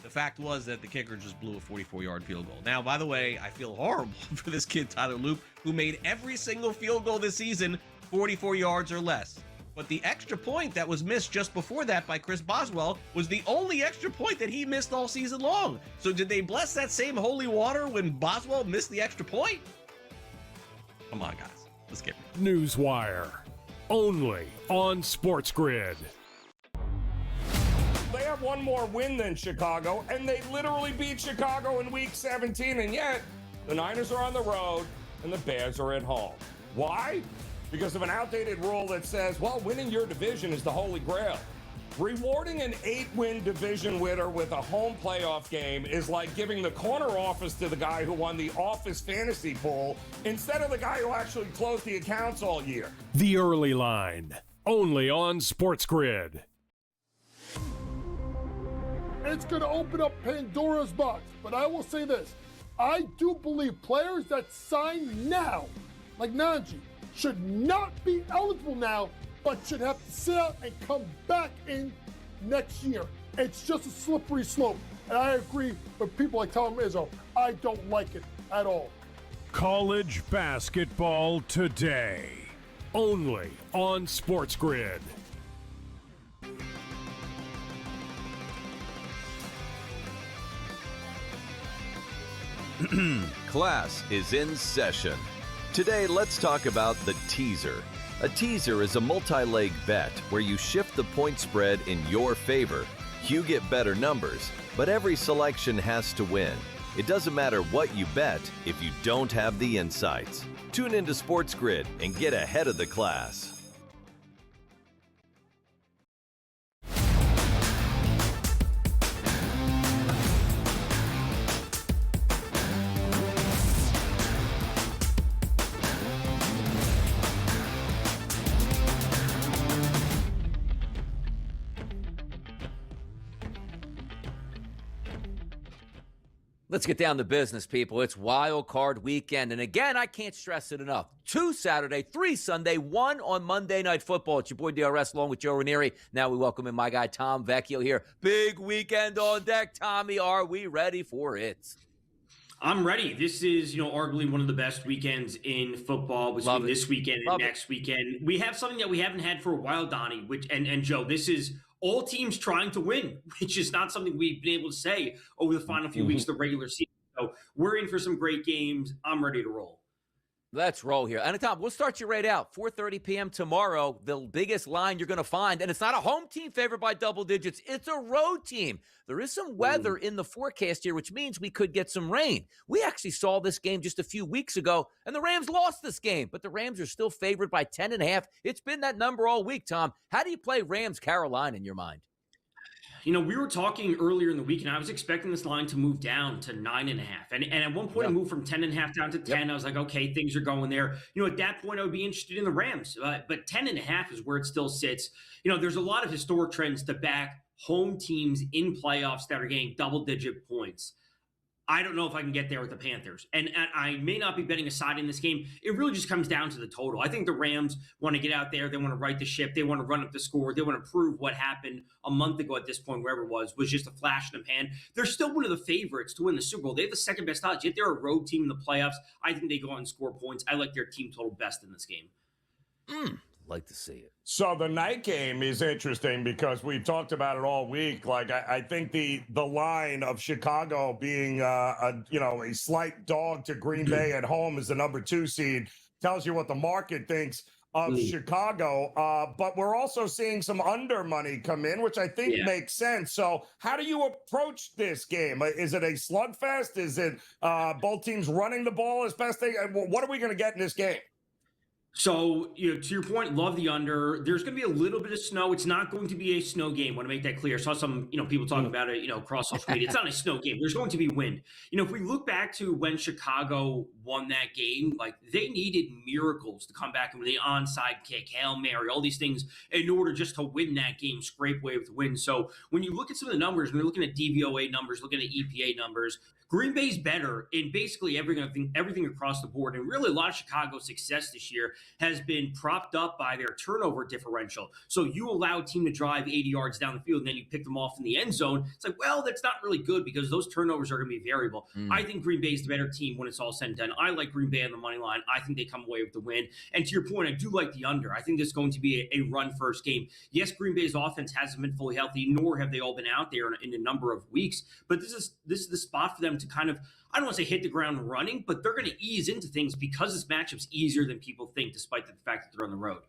the fact was that the kicker just blew a 44-yard field goal. Now, by the way, I feel horrible for this kid, Tyler Loop, who made every single field goal this season 44 yards or less. But the extra point that was missed just before that by Chris Boswell was the only extra point that he missed all season long. So did they bless that same holy water when Boswell missed the extra point? Come on, guys. Let's get it. Newswire. Only on SportsGrid. They have one more win than Chicago, and they literally beat Chicago in Week 17, and yet the Niners are on the road and the Bears are at home. Why? Because of an outdated rule that says, well, winning your division is the holy grail. Rewarding an 8-win division winner with a home playoff game is like giving the corner office to the guy who won the office fantasy pool instead of the guy who actually closed the accounts all year. The Early Line, only on SportsGrid. It's going to open up Pandora's box, but I will say this. I do believe players that sign now, like Najee, should not be eligible now, but should have to sit out and come back in next year. It's just a slippery slope. And I agree with people like Tom Izzo. I don't like it at all. College basketball today, only on SportsGrid. Class is in session. Today, let's talk about the teaser. A teaser is a multi-leg bet where you shift the point spread in your favor. You get better numbers, but every selection has to win. It doesn't matter what you bet if you don't have the insights. Tune into SportsGrid and get ahead of the class. Let's get down to business, people. It's Wild Card Weekend. And again, I can't stress it enough. 2 Saturday, 3 Sunday, 1 on Monday Night Football. It's your boy DRS along with Joe Ranieri. Now we welcome in my guy Tom Vecchio here. Big weekend on deck. Tommy, are we ready for it? I'm ready. This is, arguably one of the best weekends in football between this weekend and next weekend. We have something that we haven't had for a while, Donnie, which and Joe, this is all teams trying to win, which is not something we've been able to say over the final few weeks of the regular season. So we're in for some great games. I'm ready to roll. Let's roll here. And Tom, we'll start you right out. 4:30 p.m. tomorrow, the biggest line you're going to find. And it's not a home team favored by double digits. It's a road team. There is some weather in the forecast here, which means we could get some rain. We actually saw this game just a few weeks ago, and the Rams lost this game. But the Rams are still favored by 10.5. It's been that number all week, Tom. How do you play Rams-Carolina in your mind? We were talking earlier in the week, and I was expecting this line to move down to 9.5. And at one point, it moved from 10.5 down to 10. I was like, okay, things are going there. At that point, I would be interested in the Rams. But 10.5 is where it still sits. There's a lot of historic trends to back home teams in playoffs that are getting double-digit points. I don't know if I can get there with the Panthers. And I may not be betting a side in this game. It really just comes down to the total. I think the Rams want to get out there. They want to right the ship. They want to run up the score. They want to prove what happened a month ago at this point, wherever it was just a flash in the pan. They're still one of the favorites to win the Super Bowl. They have the second best odds, yet they're a road team in the playoffs. I think they go on and score points. I like their team total best in this game. Like to see it. So the night game is interesting because we've talked about it all week. Like I think the line of Chicago being a slight dog to Green Bay at home as the number 2 seed tells you what the market thinks of Chicago. But we're also seeing some under money come in, which I think makes sense. So how do you approach this game? Is it a slugfest? Is it both teams running the ball as best they? What are we going to get in this game? So, to your point, love the under. There's going to be a little bit of snow. It's not going to be a snow game. I want to make that clear. I saw some, people talking about it, across social media. It's not a snow game. There's going to be wind. If we look back to when Chicago won that game, like they needed miracles to come back and win the onside kick, Hail Mary, all these things in order just to win that game, scrape away with the win. So when you look at some of the numbers, when you're looking at DVOA numbers, looking at EPA numbers, Green Bay's better in basically everything across the board. And really a lot of Chicago's success this year has been propped up by their turnover differential. So you allow a team to drive 80 yards down the field and then you pick them off in the end zone. It's like, well, that's not really good because those turnovers are going to be variable. I think Green Bay's the better team when it's all said and done. I like Green Bay on the money line. I think they come away with the win. And to your point, I do like the under. I think this is going to be a run-first game. Yes, Green Bay's offense hasn't been fully healthy, nor have they all been out there in a number of weeks. But this is the spot for them to kind of, I don't want to say hit the ground running, but they're going to ease into things because this matchup's easier than people think, despite the fact that they're on the road.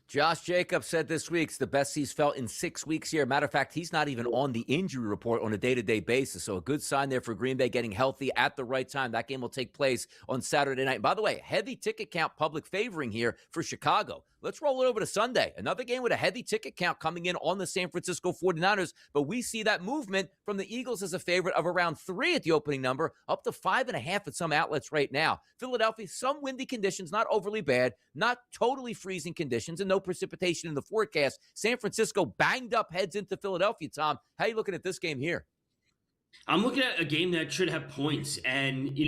Josh Jacobs said this week it's the best he's felt in 6 weeks here. Matter of fact, he's not even on the injury report on a day-to-day basis. So a good sign there for Green Bay getting healthy at the right time. That game will take place on Saturday night. And by the way, heavy ticket count public favoring here for Chicago. Let's roll it over to Sunday. Another game with a heavy ticket count coming in on the San Francisco 49ers. But we see that movement from the Eagles as a favorite of around 3 at the opening number, up to 5.5 at some outlets right now. Philadelphia, some windy conditions, not overly bad, not totally freezing conditions, and no precipitation in the forecast. San Francisco banged up heads into Philadelphia, Tom. How are you looking at this game here? I'm looking at a game that should have points. And,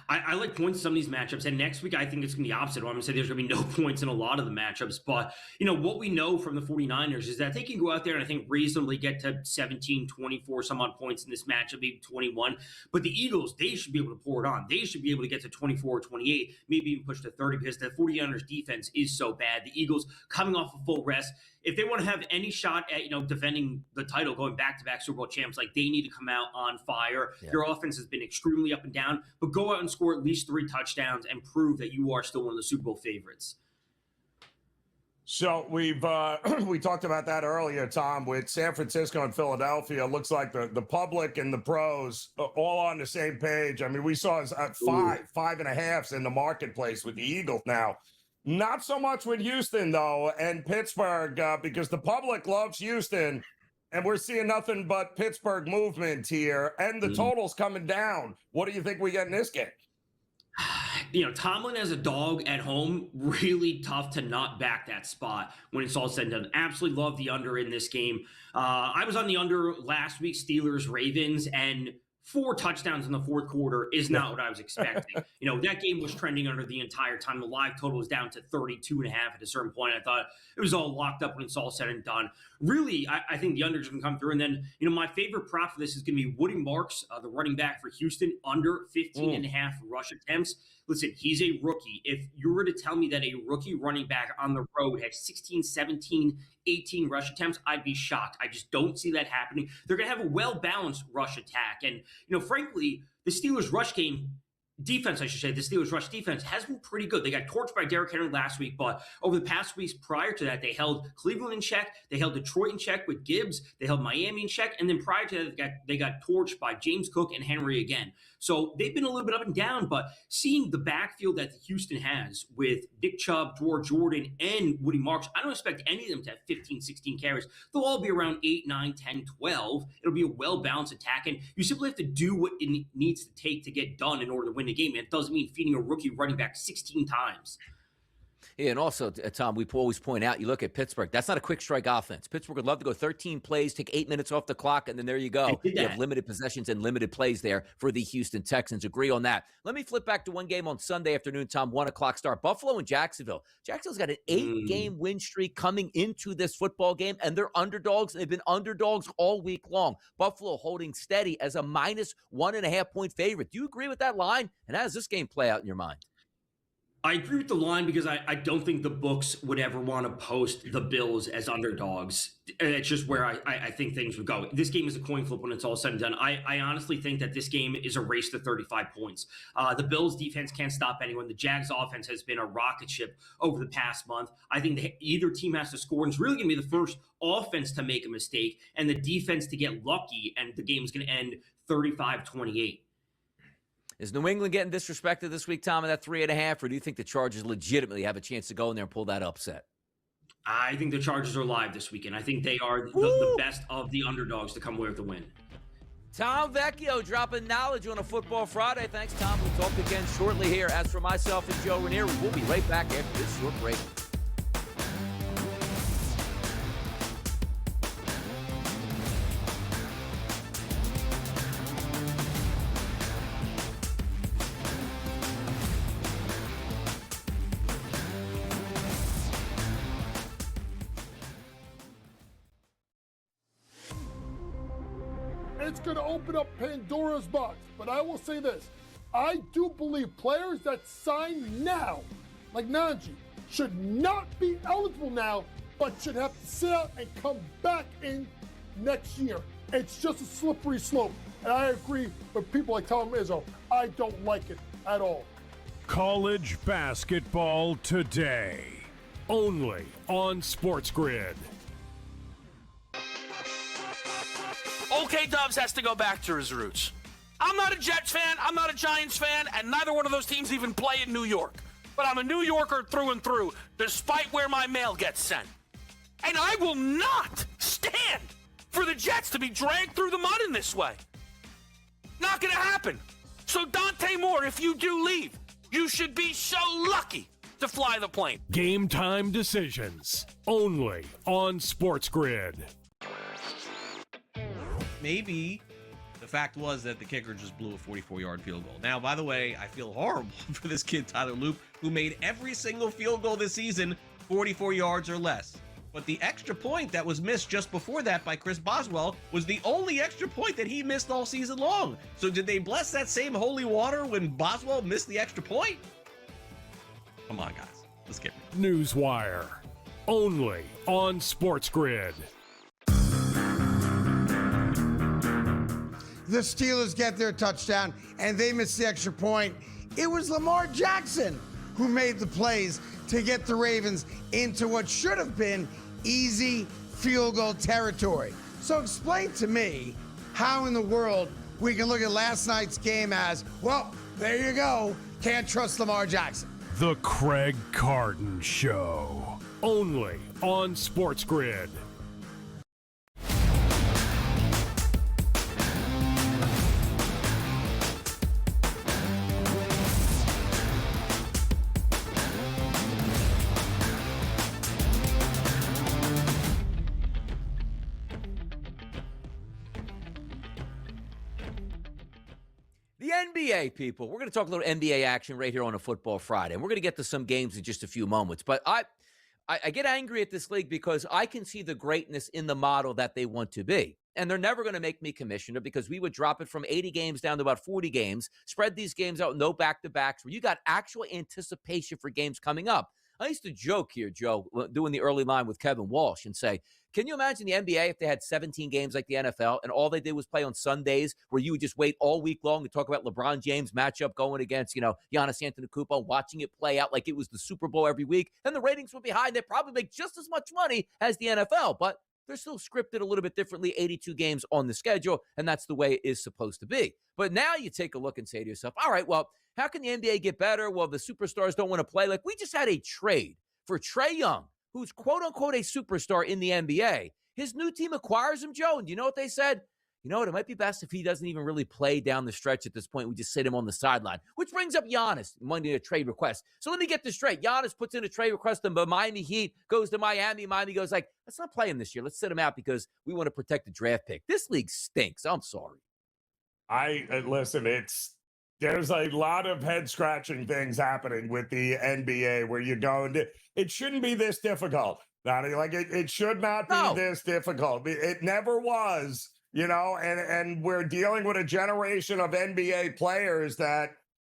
I like points in some of these matchups. And next week, I think it's going to be the opposite. I'm going to say there's going to be no points in a lot of the matchups. But, what we know from the 49ers is that they can go out there and I think reasonably get to 17, 24 some odd points in this matchup, maybe 21. But the Eagles, they should be able to pour it on. They should be able to get to 24 or 28, maybe even push to 30 because the 49ers defense is so bad. The Eagles coming off a full rest. If they want to have any shot at, defending the title, going back-to-back Super Bowl champs, like they need to come out on fire. Yeah. Your offense has been extremely up and down, but go out and score at least 3 touchdowns and prove that you are still one of the Super Bowl favorites. So we talked about that earlier, Tom, with San Francisco and Philadelphia. It looks like the public and the pros all on the same page. I mean, we saw 5.5s in the marketplace with the Eagles now. Not so much with Houston, though, and Pittsburgh, because the public loves Houston, and we're seeing nothing but Pittsburgh movement here, and the total's coming down. What do you think we get in this game? Tomlin as a dog at home, really tough to not back that spot when it's all said and done. Absolutely love the under in this game. I was on the under last week, Steelers-Ravens, and 4 touchdowns in the fourth quarter is not what I was expecting. That game was trending under the entire time. The live total was down to 32.5 at a certain point. I thought it was all locked up when it's all said and done. Really, I think the unders can come through. And then, my favorite prop for this is going to be Woody Marks, the running back for Houston, under 15.5 rush attempts. Listen, he's a rookie. If you were to tell me that a rookie running back on the road has 16, 17, 18 rush attempts, I'd be shocked. I just don't see that happening. They're going to have a well-balanced rush attack. And, frankly, the Steelers' rush defense, I should say, the Steelers' rush defense has been pretty good. They got torched by Derrick Henry last week, but over the past weeks prior to that, they held Cleveland in check. They held Detroit in check with Gibbs. They held Miami in check. And then prior to that, they got torched by James Cook and Henry again. So they've been a little bit up and down, but seeing the backfield that Houston has with Nick Chubb, George Jordan, and Woody Marks, I don't expect any of them to have 15, 16 carries. They'll all be around 8, 9, 10, 12. It'll be a well-balanced attack, and you simply have to do what it needs to take to get done in order to win the game. It doesn't mean feeding a rookie running back 16 times. Yeah, and also, Tom, we always point out, you look at Pittsburgh, that's not a quick strike offense. Pittsburgh would love to go 13 plays, take 8 minutes off the clock, and then there you go. You have limited possessions and limited plays there for the Houston Texans. Agree on that. Let me flip back to one game on Sunday afternoon, Tom, 1 o'clock start. Buffalo and Jacksonville. Jacksonville's got an 8-game win streak coming into this football game, and they're underdogs. They've been underdogs all week long. Buffalo holding steady as a minus 1.5 point favorite. Do you agree with that line? And how does this game play out in your mind? I agree with the line because I don't think the books would ever want to post the Bills as underdogs. It's just where I think things would go. This game is a coin flip when it's all said and done. I honestly think that this game is a race to 35 points. The Bills defense can't stop anyone. The Jags offense has been a rocket ship over the past month. I think either team has to score, and it's really going to be the first offense to make a mistake and the defense to get lucky, and the game's going to end 35-28. Is New England getting disrespected this week, Tom, at that 3.5, or do you think the Chargers legitimately have a chance to go in there and pull that upset? I think the Chargers are live this weekend. I think they are the best of the underdogs to come away with the win. Tom Vecchio dropping knowledge on a Football Friday. Thanks, Tom. We'll talk again shortly here. As for myself and Joe Ranieri, we'll be right back after this short break. It's going to open up Pandora's box. But I will say this. I do believe players that sign now, like Najee, should not be eligible now, but should have to sit out and come back in next year. It's just a slippery slope. And I agree with people like Tom Izzo. I don't like it at all. College basketball today, only on SportsGrid. Okay, Dubs has to go back to his roots. I'm not a Jets fan, I'm not a Giants fan, and neither one of those teams even play in New York. But I'm a New Yorker through and through, despite where my mail gets sent. And I will not stand for the Jets to be dragged through the mud in this way. Not gonna happen. So Dante Moore, if you do leave, you should be so lucky to fly the plane. Game time decisions, only on SportsGrid. Maybe the fact was that the kicker just blew a 44-yard field goal. Now, by the way, I feel horrible for this kid, Tyler Loop, who made every single field goal this season 44 yards or less. But the extra point that was missed just before that by Chris Boswell was the only extra point that he missed all season long. So did they bless that same holy water when Boswell missed the extra point? Come on, guys. Let's get it. Newswire, only on SportsGrid. The Steelers get their touchdown, and they miss the extra point. It was Lamar Jackson who made the plays to get the Ravens into what should have been easy field goal territory. So explain to me how in the world we can look at last night's game as, well, there you go, can't trust Lamar Jackson. The Craig Carton Show, only on SportsGrid. The NBA, people. We're going to talk a little NBA action right here on a Football Friday. And we're going to get to some games in just a few moments. But I get angry at this league because I can see the greatness in the model that they want to be. And they're never going to make me commissioner because we would drop it from 80 games down to about 40 games, spread these games out, no back-to-backs, where you got actual anticipation for games coming up. I used to joke here, Joe, doing the early line with Kevin Walsh and say, can you imagine the NBA if they had 17 games like the NFL and all they did was play on Sundays where you would just wait all week long to talk about LeBron James matchup going against, Giannis Antetokounmpo, watching it play out like it was the Super Bowl every week, and the ratings would be high and they'd probably make just as much money as the NFL, but they're still scripted a little bit differently, 82 games on the schedule, and that's the way it is supposed to be. But now you take a look and say to yourself, all right, well, how can the NBA get better? Well, the superstars don't want to play. Like, we just had a trade for Trae Young, who's quote-unquote a superstar in the NBA. His new team acquires him, Joe, and you know what they said? You know what? It might be best if he doesn't even really play down the stretch at this point. We just sit him on the sideline, which brings up Giannis wanting a trade request. So let me get this straight. Giannis puts in a trade request, and the Miami Heat goes to Miami. Miami goes like, let's not play him this year. Let's sit him out because we want to protect the draft pick. This league stinks. I'm sorry. Listen, there's a lot of head-scratching things happening with the NBA where you're going to, it shouldn't be this difficult. Like, it should not be this difficult. It never was, and we're dealing with a generation of NBA players that,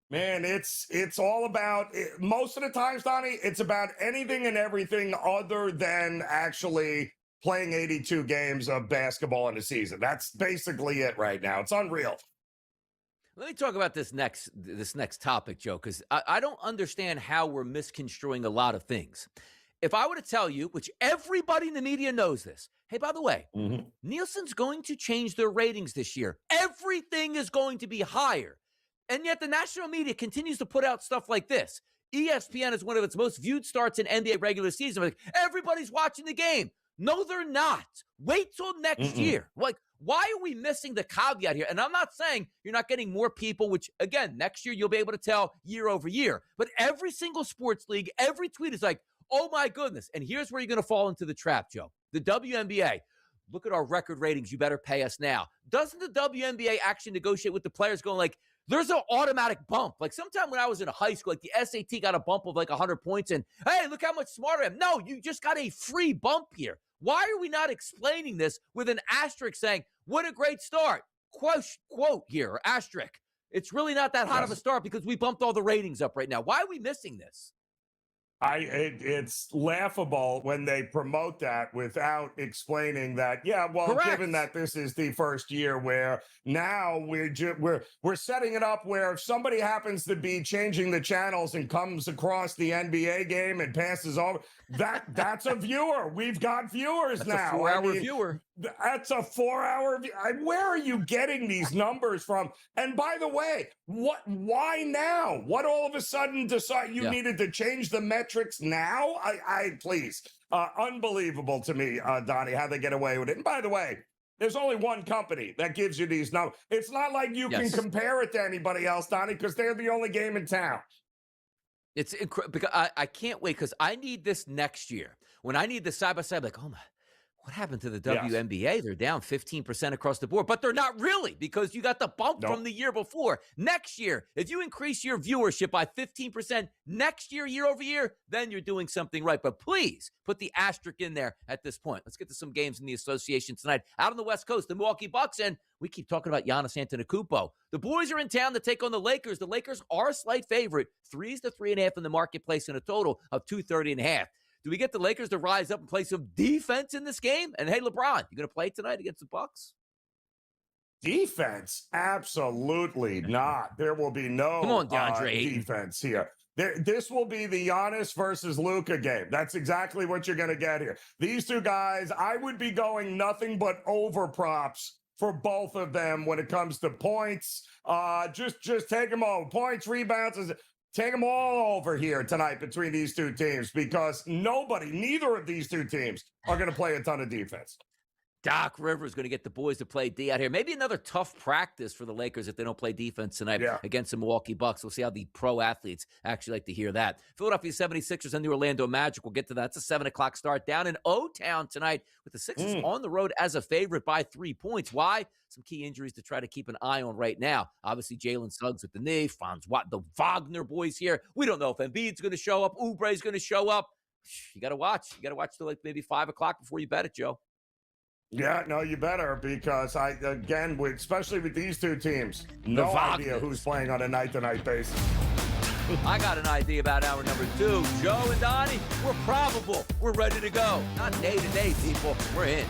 man, it's all about, most of the times, Donnie, it's about anything and everything other than actually playing 82 games of basketball in a season. That's basically it right now. It's unreal. Let me talk about this next topic, Joe, because I don't understand how we're misconstruing a lot of things. If I were to tell you, which everybody in the media knows this, hey, by the way, Nielsen's going to change their ratings this year. Everything is going to be higher. And yet the national media continues to put out stuff like this. ESPN is one of its most viewed starts in NBA regular season. Like, everybody's watching the game. No, they're not. Wait till next year. Like, why are we missing the caveat here? And I'm not saying you're not getting more people, which, again, next year you'll be able to tell year over year. But every single sports league, every tweet is like, oh, my goodness. And here's where you're going to fall into the trap, Joe. The WNBA, look at our record ratings. You better pay us now. Doesn't the WNBA actually negotiate with the players going like, there's an automatic bump? Like, sometime when I was in high school, like the SAT got a bump of like 100 points and, hey, look how much smarter I am. No, you just got a free bump here. Why are we not explaining this with an asterisk saying, what a great start? Quote here, or asterisk. It's really not that hot of a start because we bumped all the ratings up right now. Why are we missing this? It's laughable when they promote that without explaining that. Yeah, well, Correct. Given that this is the first year where now we're setting it up where if somebody happens to be changing the channels and comes across the NBA game and passes over, that's a viewer. We've got viewers that's now. A 4-hour viewer. That's a 4-hour view. Where are you getting these numbers from? And by the way, why now? What all of a sudden decide you needed to change the metrics now? Please. Unbelievable to me, Donnie, how they get away with it. And by the way, there's only one company that gives you these numbers. It's not like you can compare it to anybody else, Donnie, because they're the only game in town. It's incredible because I can't wait because I need this next year. When I need the side-by-side, like, oh my, what happened to the WNBA? They're down 15% across the board, but they're not really because you got the bump from the year before. Next year, if you increase your viewership by 15% next year, year over year, then you're doing something right. But please put the asterisk in there at this point. Let's get to some games in the association tonight. Out on the West Coast, the Milwaukee Bucks, and we keep talking about Giannis Antetokounmpo. The boys are in town to take on the Lakers. The Lakers are a slight favorite, 3s to 3.5 in the marketplace in a total of 230.5. Do we get the Lakers to rise up and play some defense in this game? And hey, LeBron, you going to play tonight against the Bucks? Defense? Absolutely not. There will be no Come on, DeAndre defense here. This will be the Giannis versus Luka game. That's exactly what you're going to get here. These two guys, I would be going nothing but over props for both of them when it comes to points. Just take them all. Points, rebounds. Take them all over here tonight between these two teams because neither of these two teams are going to play a ton of defense. Doc Rivers going to get the boys to play D out here. Maybe another tough practice for the Lakers if they don't play defense tonight against the Milwaukee Bucks. We'll see how the pro athletes actually like to hear that. Philadelphia 76ers and the Orlando Magic. We'll get to that. It's a 7 o'clock start down in O-Town tonight with the Sixers on the road as a favorite by 3 points. Why? Some key injuries to try to keep an eye on right now. Obviously, Jalen Suggs with the knee. The Wagner boys here. We don't know if Embiid's going to show up. Oubre's going to show up. You got to watch. You got to watch till like maybe 5 o'clock before you bet it, Joe. Yeah, no, you better, because especially with these two teams, no idea who's playing on a night-to-night basis. I got an idea about hour number 2. Joe and Donnie, we're probable. We're ready to go. Not day-to-day, people. We're in.